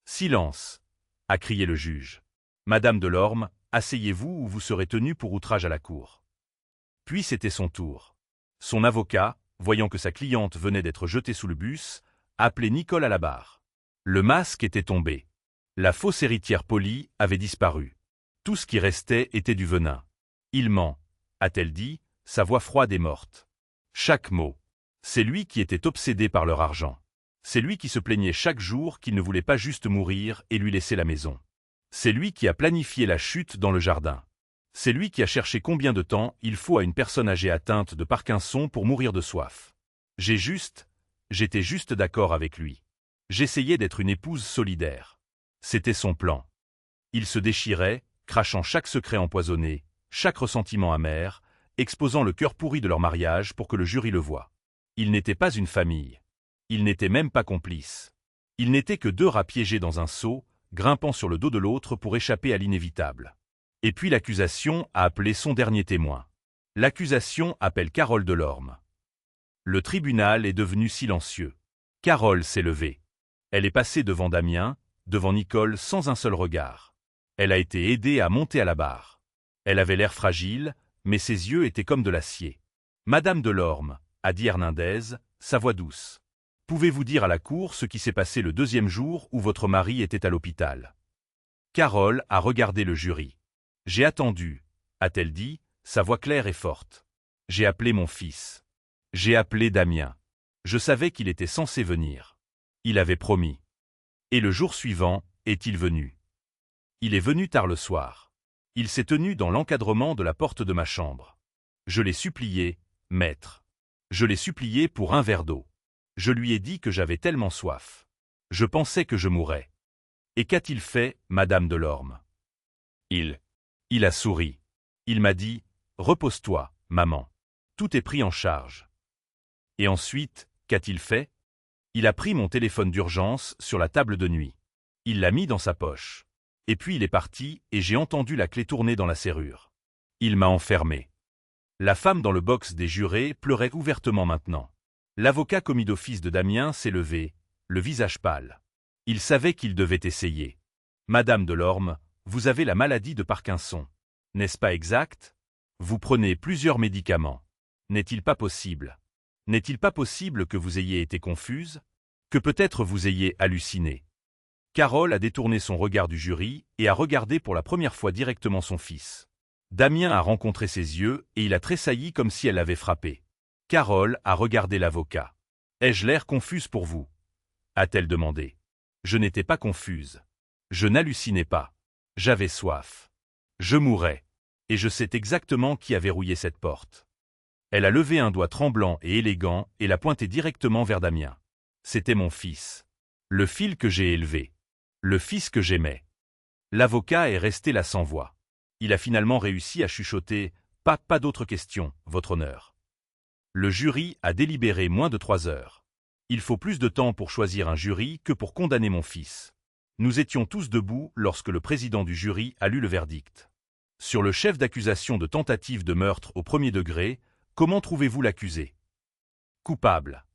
Silence, a crié le juge. Madame Delorme, asseyez-vous ou vous serez tenue pour outrage à la cour. Puis c'était son tour. Son avocat, voyant que sa cliente venait d'être jetée sous le bus, a appelé Nicole à la barre. Le masque était tombé. La fausse héritière polie avait disparu. Tout ce qui restait était du venin. Il ment, a-t-elle dit, sa voix froide et morte. Chaque mot. C'est lui qui était obsédé par leur argent. C'est lui qui se plaignait chaque jour qu'il ne voulait pas juste mourir et lui laisser la maison. C'est lui qui a planifié la chute dans le jardin. C'est lui qui a cherché combien de temps il faut à une personne âgée atteinte de Parkinson pour mourir de soif. J'étais juste d'accord avec lui. J'essayais d'être une épouse solidaire. C'était son plan. Il se déchirait, crachant chaque secret empoisonné, chaque ressentiment amer, exposant le cœur pourri de leur mariage pour que le jury le voie. Ils n'étaient pas une famille. Ils n'étaient même pas complices. Ils n'étaient que deux rats piégés dans un seau, grimpant sur le dos de l'autre pour échapper à l'inévitable. Et puis l'accusation a appelé son dernier témoin. L'accusation appelle Carole Delorme. Le tribunal est devenu silencieux. Carole s'est levée. Elle est passée devant Damien, devant Nicole sans un seul regard. Elle a été aidée à monter à la barre. Elle avait l'air fragile, mais ses yeux étaient comme de l'acier. Madame Delorme, a dit Hernandez, sa voix douce. Pouvez-vous dire à la cour ce qui s'est passé le deuxième jour où votre mari était à l'hôpital? Carole a regardé le jury. J'ai attendu, a-t-elle dit, sa voix claire et forte. J'ai appelé mon fils. J'ai appelé Damien. Je savais qu'il était censé venir. Il avait promis. Et le jour suivant, est-il venu? Il est venu tard le soir. Il s'est tenu dans l'encadrement de la porte de ma chambre. Je l'ai supplié, maître. Je l'ai supplié pour un verre d'eau. Je lui ai dit que j'avais tellement soif. Je pensais que je mourrais. Et qu'a-t-il fait, Madame Delorme? Il a souri. Il m'a dit, repose-toi, maman. Tout est pris en charge. Et ensuite, qu'a-t-il fait? Il a pris mon téléphone d'urgence sur la table de nuit. Il l'a mis dans sa poche. Et puis il est parti et j'ai entendu la clé tourner dans la serrure. Il m'a enfermé. La femme dans le box des jurés pleurait ouvertement maintenant. L'avocat commis d'office de Damien s'est levé, le visage pâle. Il savait qu'il devait essayer. Madame Delorme, vous avez la maladie de Parkinson. N'est-ce pas exact? Vous prenez plusieurs médicaments. N'est-il pas possible? N'est-il pas possible que vous ayez été confuse? Que peut-être vous ayez halluciné? Carole a détourné son regard du jury et a regardé pour la première fois directement son fils. Damien a rencontré ses yeux et il a tressailli comme si elle l'avait frappé. Carole a regardé l'avocat. « Ai-je l'air confuse pour vous ?» a-t-elle demandé. Je n'étais pas confuse. Je n'hallucinais pas. J'avais soif. Je mourais. Et je sais exactement qui a verrouillé cette porte. Elle a levé un doigt tremblant et élégant et l'a pointé directement vers Damien. C'était mon fils. Le fils que j'ai élevé. Le fils que j'aimais. L'avocat est resté là sans voix. Il a finalement réussi à chuchoter « Pas d'autres questions, votre honneur ». Le jury a délibéré moins de 3 heures. Il faut plus de temps pour choisir un jury que pour condamner mon fils. Nous étions tous debout lorsque le président du jury a lu le verdict. Sur le chef d'accusation de tentative de meurtre au premier degré, comment trouvez-vous l'accusé? Coupable.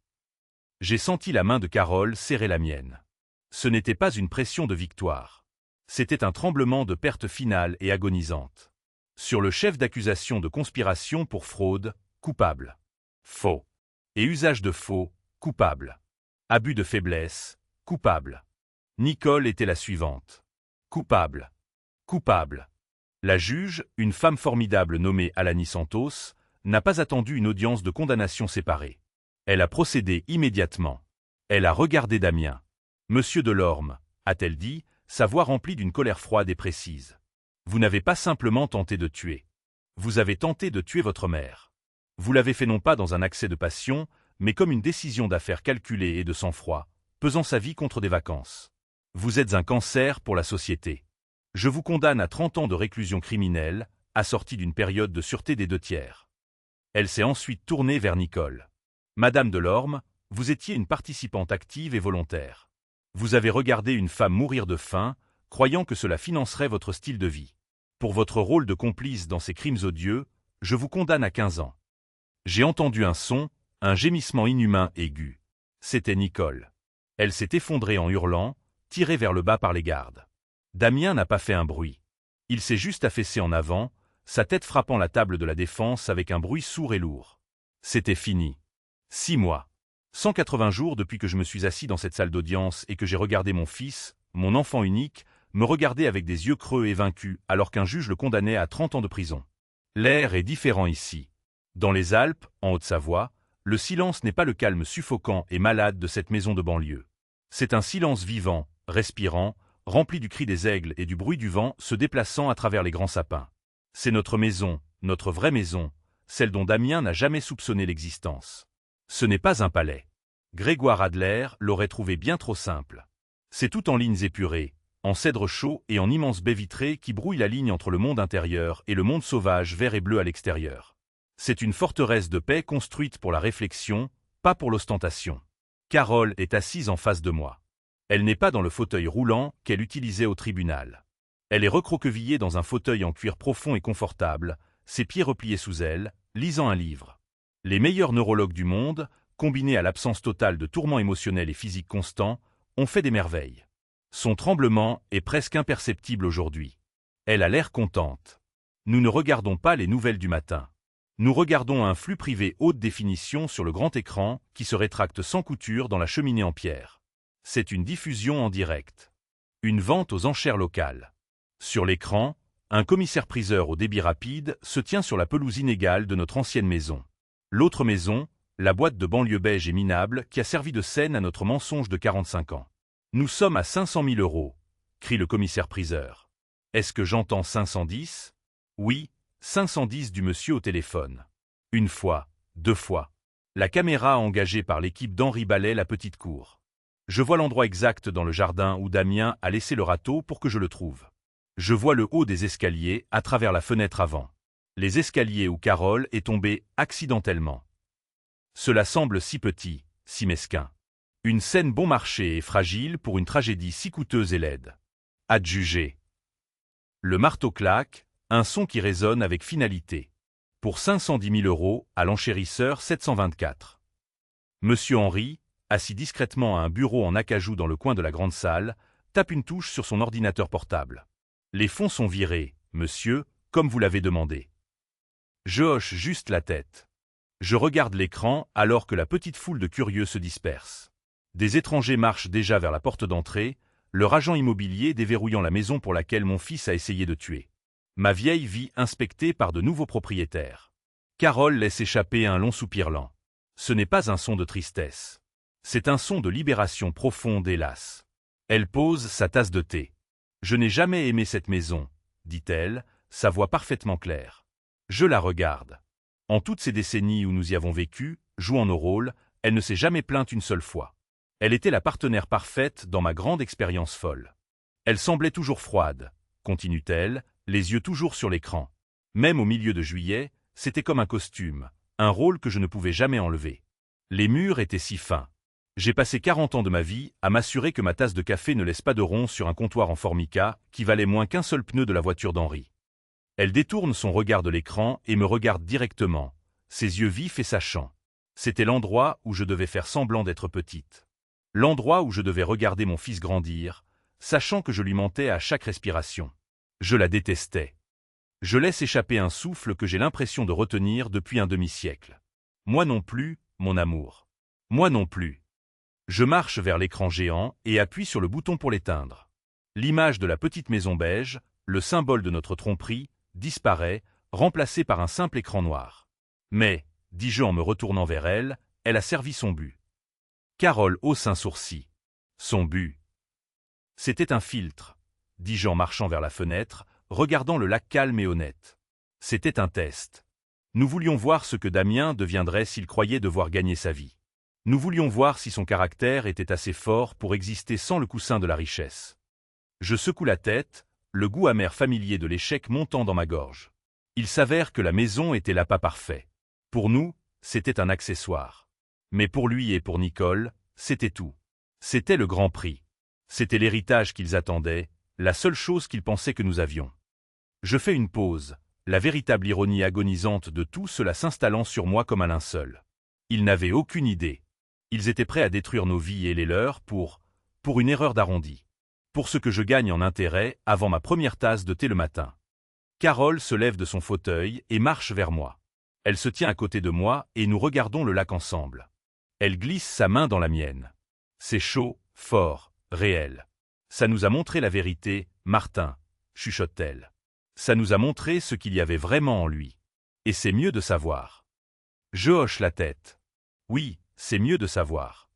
J'ai senti la main de Carole serrer la mienne. Ce n'était pas une pression de victoire. C'était un tremblement de perte finale et agonisante. Sur le chef d'accusation de conspiration pour fraude, coupable. Faux. Et usage de faux, coupable. Abus de faiblesse, coupable. Nicole était la suivante. Coupable. Coupable. La juge, une femme formidable nommée Alani Santos, n'a pas attendu une audience de condamnation séparée. Elle a procédé immédiatement. Elle a regardé Damien. Monsieur Delorme, a-t-elle dit, sa voix remplie d'une colère froide et précise. Vous n'avez pas simplement tenté de tuer. Vous avez tenté de tuer votre mère. Vous l'avez fait non pas dans un accès de passion, mais comme une décision d'affaires calculée et de sang-froid, pesant sa vie contre des vacances. Vous êtes un cancer pour la société. Je vous condamne à 30 ans de réclusion criminelle, assortie d'une période de sûreté des 2/3. Elle s'est ensuite tournée vers Nicole. Madame Delorme, vous étiez une participante active et volontaire. Vous avez regardé une femme mourir de faim, croyant que cela financerait votre style de vie. Pour votre rôle de complice dans ces crimes odieux, je vous condamne à 15 ans. J'ai entendu un son, un gémissement inhumain aigu. C'était Nicole. Elle s'est effondrée en hurlant, tirée vers le bas par les gardes. Damien n'a pas fait un bruit. Il s'est juste affaissé en avant, sa tête frappant la table de la défense avec un bruit sourd et lourd. C'était fini. 6 mois. 180 jours depuis que je me suis assis dans cette salle d'audience et que j'ai regardé mon fils, mon enfant unique, me regarder avec des yeux creux et vaincus alors qu'un juge le condamnait à 30 ans de prison. L'air est différent ici. Dans les Alpes, en Haute-Savoie, le silence n'est pas le calme suffocant et malade de cette maison de banlieue. C'est un silence vivant, respirant, rempli du cri des aigles et du bruit du vent se déplaçant à travers les grands sapins. C'est notre maison, notre vraie maison, celle dont Damien n'a jamais soupçonné l'existence. Ce n'est pas un palais. Grégoire Adler l'aurait trouvé bien trop simple. C'est tout en lignes épurées, en cèdre chaud et en immenses baies vitrées qui brouillent la ligne entre le monde intérieur et le monde sauvage vert et bleu à l'extérieur. C'est une forteresse de paix construite pour la réflexion, pas pour l'ostentation. Carole est assise en face de moi. Elle n'est pas dans le fauteuil roulant qu'elle utilisait au tribunal. Elle est recroquevillée dans un fauteuil en cuir profond et confortable, ses pieds repliés sous elle, lisant un livre. Les meilleurs neurologues du monde, combinés à l'absence totale de tourments émotionnels et physiques constants, ont fait des merveilles. Son tremblement est presque imperceptible aujourd'hui. Elle a l'air contente. Nous ne regardons pas les nouvelles du matin. Nous regardons un flux privé haute définition sur le grand écran qui se rétracte sans couture dans la cheminée en pierre. C'est une diffusion en direct. Une vente aux enchères locales. Sur l'écran, un commissaire-priseur au débit rapide se tient sur la pelouse inégale de notre ancienne maison. L'autre maison, la boîte de banlieue beige et minable qui a servi de scène à notre mensonge de 45 ans. Nous sommes à 500 000 €, crie le commissaire-priseur. Est-ce que j'entends 510? Oui, 510 du monsieur au téléphone. Une fois, 2 fois. La caméra engagée par l'équipe d'Henri balaie la petite cour. Je vois l'endroit exact dans le jardin où Damien a laissé le râteau pour que je le trouve. Je vois le haut des escaliers à travers la fenêtre avant. Les escaliers où Carole est tombée accidentellement. Cela semble si petit, si mesquin. Une scène bon marché et fragile pour une tragédie si coûteuse et laide. Adjugé. Le marteau claque, un son qui résonne avec finalité. Pour 510 000 € à l'enchérisseur 724. Monsieur Henri, assis discrètement à un bureau en acajou dans le coin de la grande salle, tape une touche sur son ordinateur portable. Les fonds sont virés, monsieur, comme vous l'avez demandé. Je hoche juste la tête. Je regarde l'écran alors que la petite foule de curieux se disperse. Des étrangers marchent déjà vers la porte d'entrée, leur agent immobilier déverrouillant la maison pour laquelle mon fils a essayé de tuer. Ma vieille vie inspectée par de nouveaux propriétaires. Carole laisse échapper un long soupir lent. Ce n'est pas un son de tristesse. C'est un son de libération profonde, hélas. Elle pose sa tasse de thé. Je n'ai jamais aimé cette maison, dit-elle, sa voix parfaitement claire. Je la regarde. En toutes ces décennies où nous y avons vécu, jouant nos rôles, elle ne s'est jamais plainte une seule fois. Elle était la partenaire parfaite dans ma grande expérience folle. Elle semblait toujours froide, continue-t-elle, les yeux toujours sur l'écran. Même au milieu de juillet, c'était comme un costume, un rôle que je ne pouvais jamais enlever. Les murs étaient si fins. J'ai passé 40 ans de ma vie à m'assurer que ma tasse de café ne laisse pas de rond sur un comptoir en formica qui valait moins qu'un seul pneu de la voiture d'Henri. Elle détourne son regard de l'écran et me regarde directement, ses yeux vifs et sachants. C'était l'endroit où je devais faire semblant d'être petite. L'endroit où je devais regarder mon fils grandir, sachant que je lui mentais à chaque respiration. Je la détestais. Je laisse échapper un souffle que j'ai l'impression de retenir depuis un demi-siècle. Moi non plus, mon amour. Moi non plus. Je marche vers l'écran géant et appuie sur le bouton pour l'éteindre. L'image de la petite maison beige, le symbole de notre tromperie, disparaît, remplacée par un simple écran noir. Mais, dis-je en me retournant vers elle, elle a servi son but. Carole hausse un sourcil. Son but. C'était un filtre, dis-je en marchant vers la fenêtre, regardant le lac calme et honnête. C'était un test. Nous voulions voir ce que Damien deviendrait s'il croyait devoir gagner sa vie. Nous voulions voir si son caractère était assez fort pour exister sans le coussin de la richesse. Je secoue la tête, le goût amer familier de l'échec montant dans ma gorge. Il s'avère que la maison était l'appât parfait. Pour nous, c'était un accessoire. Mais pour lui et pour Nicole, c'était tout. C'était le grand prix. C'était l'héritage qu'ils attendaient, la seule chose qu'ils pensaient que nous avions. Je fais une pause, la véritable ironie agonisante de tout cela s'installant sur moi comme un linceul. Ils n'avaient aucune idée. Ils étaient prêts à détruire nos vies et les leurs pour une erreur d'arrondi. Pour ce que je gagne en intérêt avant ma première tasse de thé le matin. Carole se lève de son fauteuil et marche vers moi. Elle se tient à côté de moi et nous regardons le lac ensemble. Elle glisse sa main dans la mienne. C'est chaud, fort, réel. Ça nous a montré la vérité, Martin, chuchote-t-elle. Ça nous a montré ce qu'il y avait vraiment en lui. Et c'est mieux de savoir. Je hoche la tête. Oui, c'est mieux de savoir.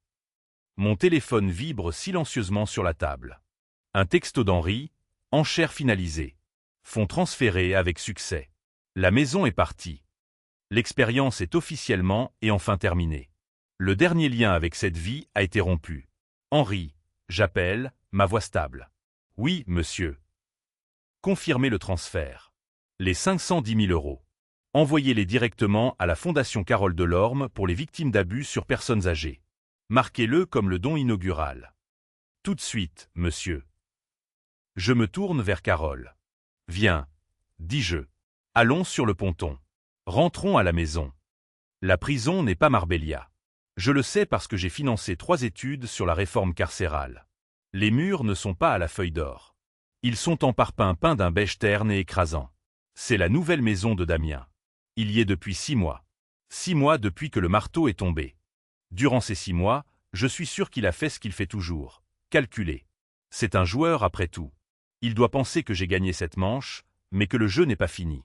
Mon téléphone vibre silencieusement sur la table. Un texto d'Henri, enchère finalisée. Fonds transférés avec succès. La maison est partie. L'expérience est officiellement et enfin terminée. Le dernier lien avec cette vie a été rompu. Henri, j'appelle, ma voix stable. Oui, monsieur. Confirmez le transfert. Les 510 000 €. Envoyez-les directement à la Fondation Carole Delorme pour les victimes d'abus sur personnes âgées. Marquez-le comme le don inaugural. Tout de suite, monsieur. Je me tourne vers Carole. Viens, dis-je. Allons sur le ponton. Rentrons à la maison. La prison n'est pas Marbella. Je le sais parce que j'ai financé 3 études sur la réforme carcérale. Les murs ne sont pas à la feuille d'or. Ils sont en parpaing peint d'un beige terne et écrasant. C'est la nouvelle maison de Damien. Il y est depuis 6 mois. 6 mois depuis que le marteau est tombé. Durant ces 6 mois, je suis sûr qu'il a fait ce qu'il fait toujours. Calculer. C'est un joueur après tout. Il doit penser que j'ai gagné cette manche, mais que le jeu n'est pas fini.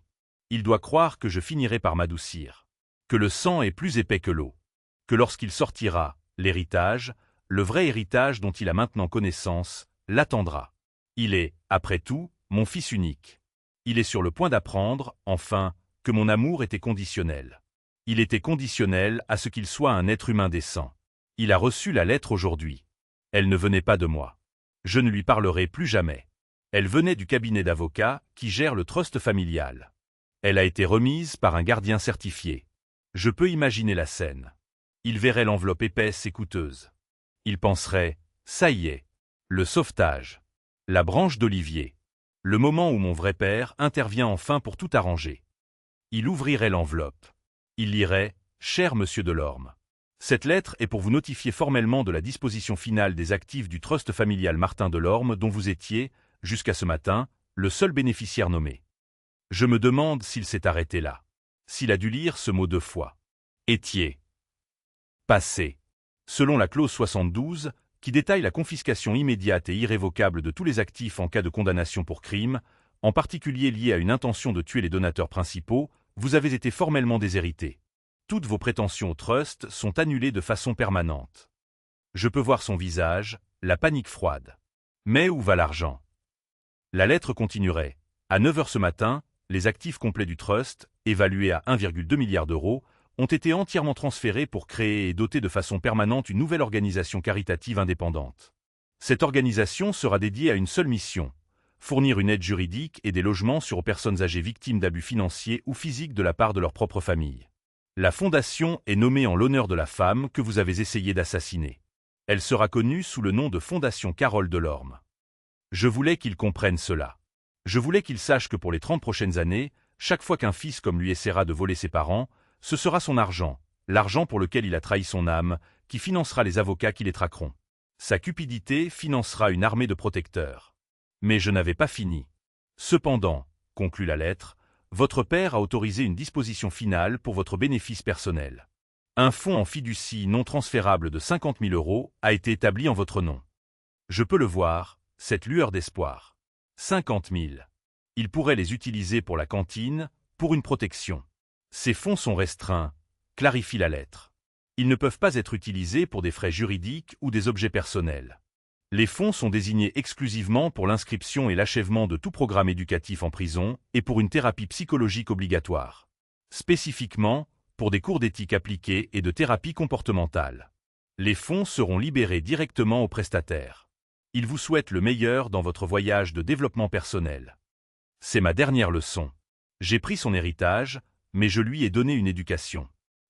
Il doit croire que je finirai par m'adoucir. Que le sang est plus épais que l'eau. Que lorsqu'il sortira, l'héritage, le vrai héritage dont il a maintenant connaissance, l'attendra. Il est, après tout, mon fils unique. Il est sur le point d'apprendre, enfin, que mon amour était conditionnel. Il était conditionnel à ce qu'il soit un être humain décent. Il a reçu la lettre aujourd'hui. Elle ne venait pas de moi. Je ne lui parlerai plus jamais. Elle venait du cabinet d'avocats qui gère le trust familial. Elle a été remise par un gardien certifié. Je peux imaginer la scène. Il verrait l'enveloppe épaisse et coûteuse. Il penserait, ça y est, le sauvetage, la branche d'olivier, le moment où mon vrai père intervient enfin pour tout arranger. Il ouvrirait l'enveloppe. Il lirait, cher monsieur Delorme. Cette lettre est pour vous notifier formellement de la disposition finale des actifs du trust familial Martin Delorme dont vous étiez, jusqu'à ce matin, le seul bénéficiaire nommé. Je me demande s'il s'est arrêté là. S'il a dû lire ce mot 2 fois. Étiez. Passé. Selon la clause 72, qui détaille la confiscation immédiate et irrévocable de tous les actifs en cas de condamnation pour crime, en particulier lié à une intention de tuer les donateurs principaux, vous avez été formellement déshérité. Toutes vos prétentions au trust sont annulées de façon permanente. Je peux voir son visage, la panique froide. Mais où va l'argent? La lettre continuerait. À 9 h ce matin, les actifs complets du trust, évalués à 1,2 milliard d'euros, ont été entièrement transférés pour créer et doter de façon permanente une nouvelle organisation caritative indépendante. Cette organisation sera dédiée à une seule mission, fournir une aide juridique et des logements aux personnes âgées victimes d'abus financiers ou physiques de la part de leur propre famille. La fondation est nommée en l'honneur de la femme que vous avez essayé d'assassiner. Elle sera connue sous le nom de Fondation Carole Delorme. Je voulais qu'il comprenne cela. Je voulais qu'il sache que pour les 30 prochaines années, chaque fois qu'un fils comme lui essaiera de voler ses parents, ce sera son argent, l'argent pour lequel il a trahi son âme, qui financera les avocats qui les traqueront. Sa cupidité financera une armée de protecteurs. Mais je n'avais pas fini. Cependant, conclut la lettre, votre père a autorisé une disposition finale pour votre bénéfice personnel. Un fonds en fiducie non transférable de 50 000 € a été établi en votre nom. Je peux le voir, cette lueur d'espoir. 50 000. Il pourrait les utiliser pour la cantine, pour une protection. Ces fonds sont restreints, clarifie la lettre. Ils ne peuvent pas être utilisés pour des frais juridiques ou des objets personnels. Les fonds sont désignés exclusivement pour l'inscription et l'achèvement de tout programme éducatif en prison et pour une thérapie psychologique obligatoire. Spécifiquement, pour des cours d'éthique appliquée et de thérapie comportementale. Les fonds seront libérés directement aux prestataires. Ils vous souhaitent le meilleur dans votre voyage de développement personnel. C'est ma dernière leçon. J'ai pris son héritage, mais je lui ai donné une éducation.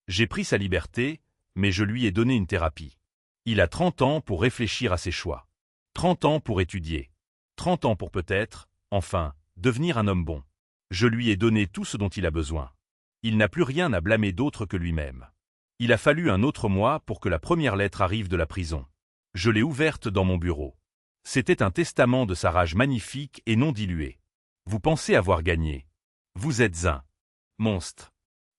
J'ai pris sa liberté, mais je lui ai donné une thérapie. Il a 30 ans pour réfléchir à ses choix. 30 ans pour étudier. 30 ans pour peut-être, enfin, devenir un homme bon. Je lui ai donné tout ce dont il a besoin. Il n'a plus rien à blâmer d'autre que lui-même. Il a fallu un autre mois pour que la première lettre arrive de la prison. Je l'ai ouverte dans mon bureau. C'était un testament de sa rage magnifique et non dilué. Vous pensez avoir gagné. Vous êtes un monstre.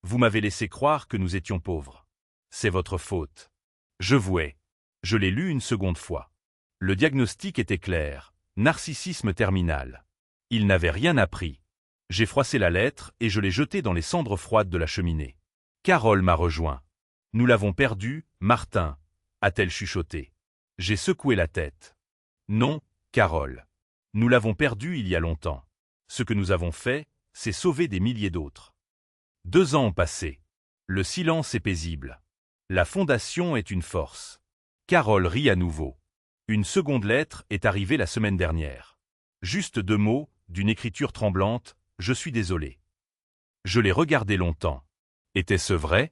Vous m'avez laissé croire que nous étions pauvres. C'est votre faute. Je vous hais. Je l'ai lu une seconde fois. Le diagnostic était clair, narcissisme terminal. Il n'avait rien appris. J'ai froissé la lettre et je l'ai jetée dans les cendres froides de la cheminée. Carole m'a rejoint. Nous l'avons perdu, Martin, a-t-elle chuchoté. J'ai secoué la tête. Non, Carole. Nous l'avons perdu il y a longtemps. Ce que nous avons fait, c'est sauver des milliers d'autres. 2 ans ont passé. Le silence est paisible. La fondation est une force. Carole rit à nouveau. Une seconde lettre est arrivée la semaine dernière. Juste 2 mots, d'une écriture tremblante, je suis désolé. Je l'ai regardé longtemps. Était-ce vrai?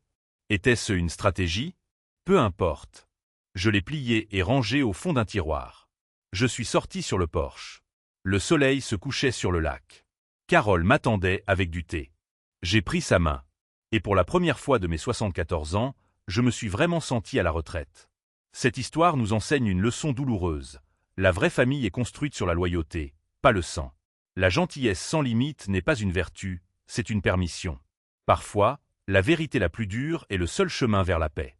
Était-ce une stratégie? Peu importe. Je l'ai plié et rangé au fond d'un tiroir. Je suis sorti sur le porche. Le soleil se couchait sur le lac. Carole m'attendait avec du thé. J'ai pris sa main. Et pour la première fois de mes 74 ans, je me suis vraiment senti à la retraite. Cette histoire nous enseigne une leçon douloureuse. La vraie famille est construite sur la loyauté, pas le sang. La gentillesse sans limite n'est pas une vertu, c'est une permission. Parfois, la vérité la plus dure est le seul chemin vers la paix.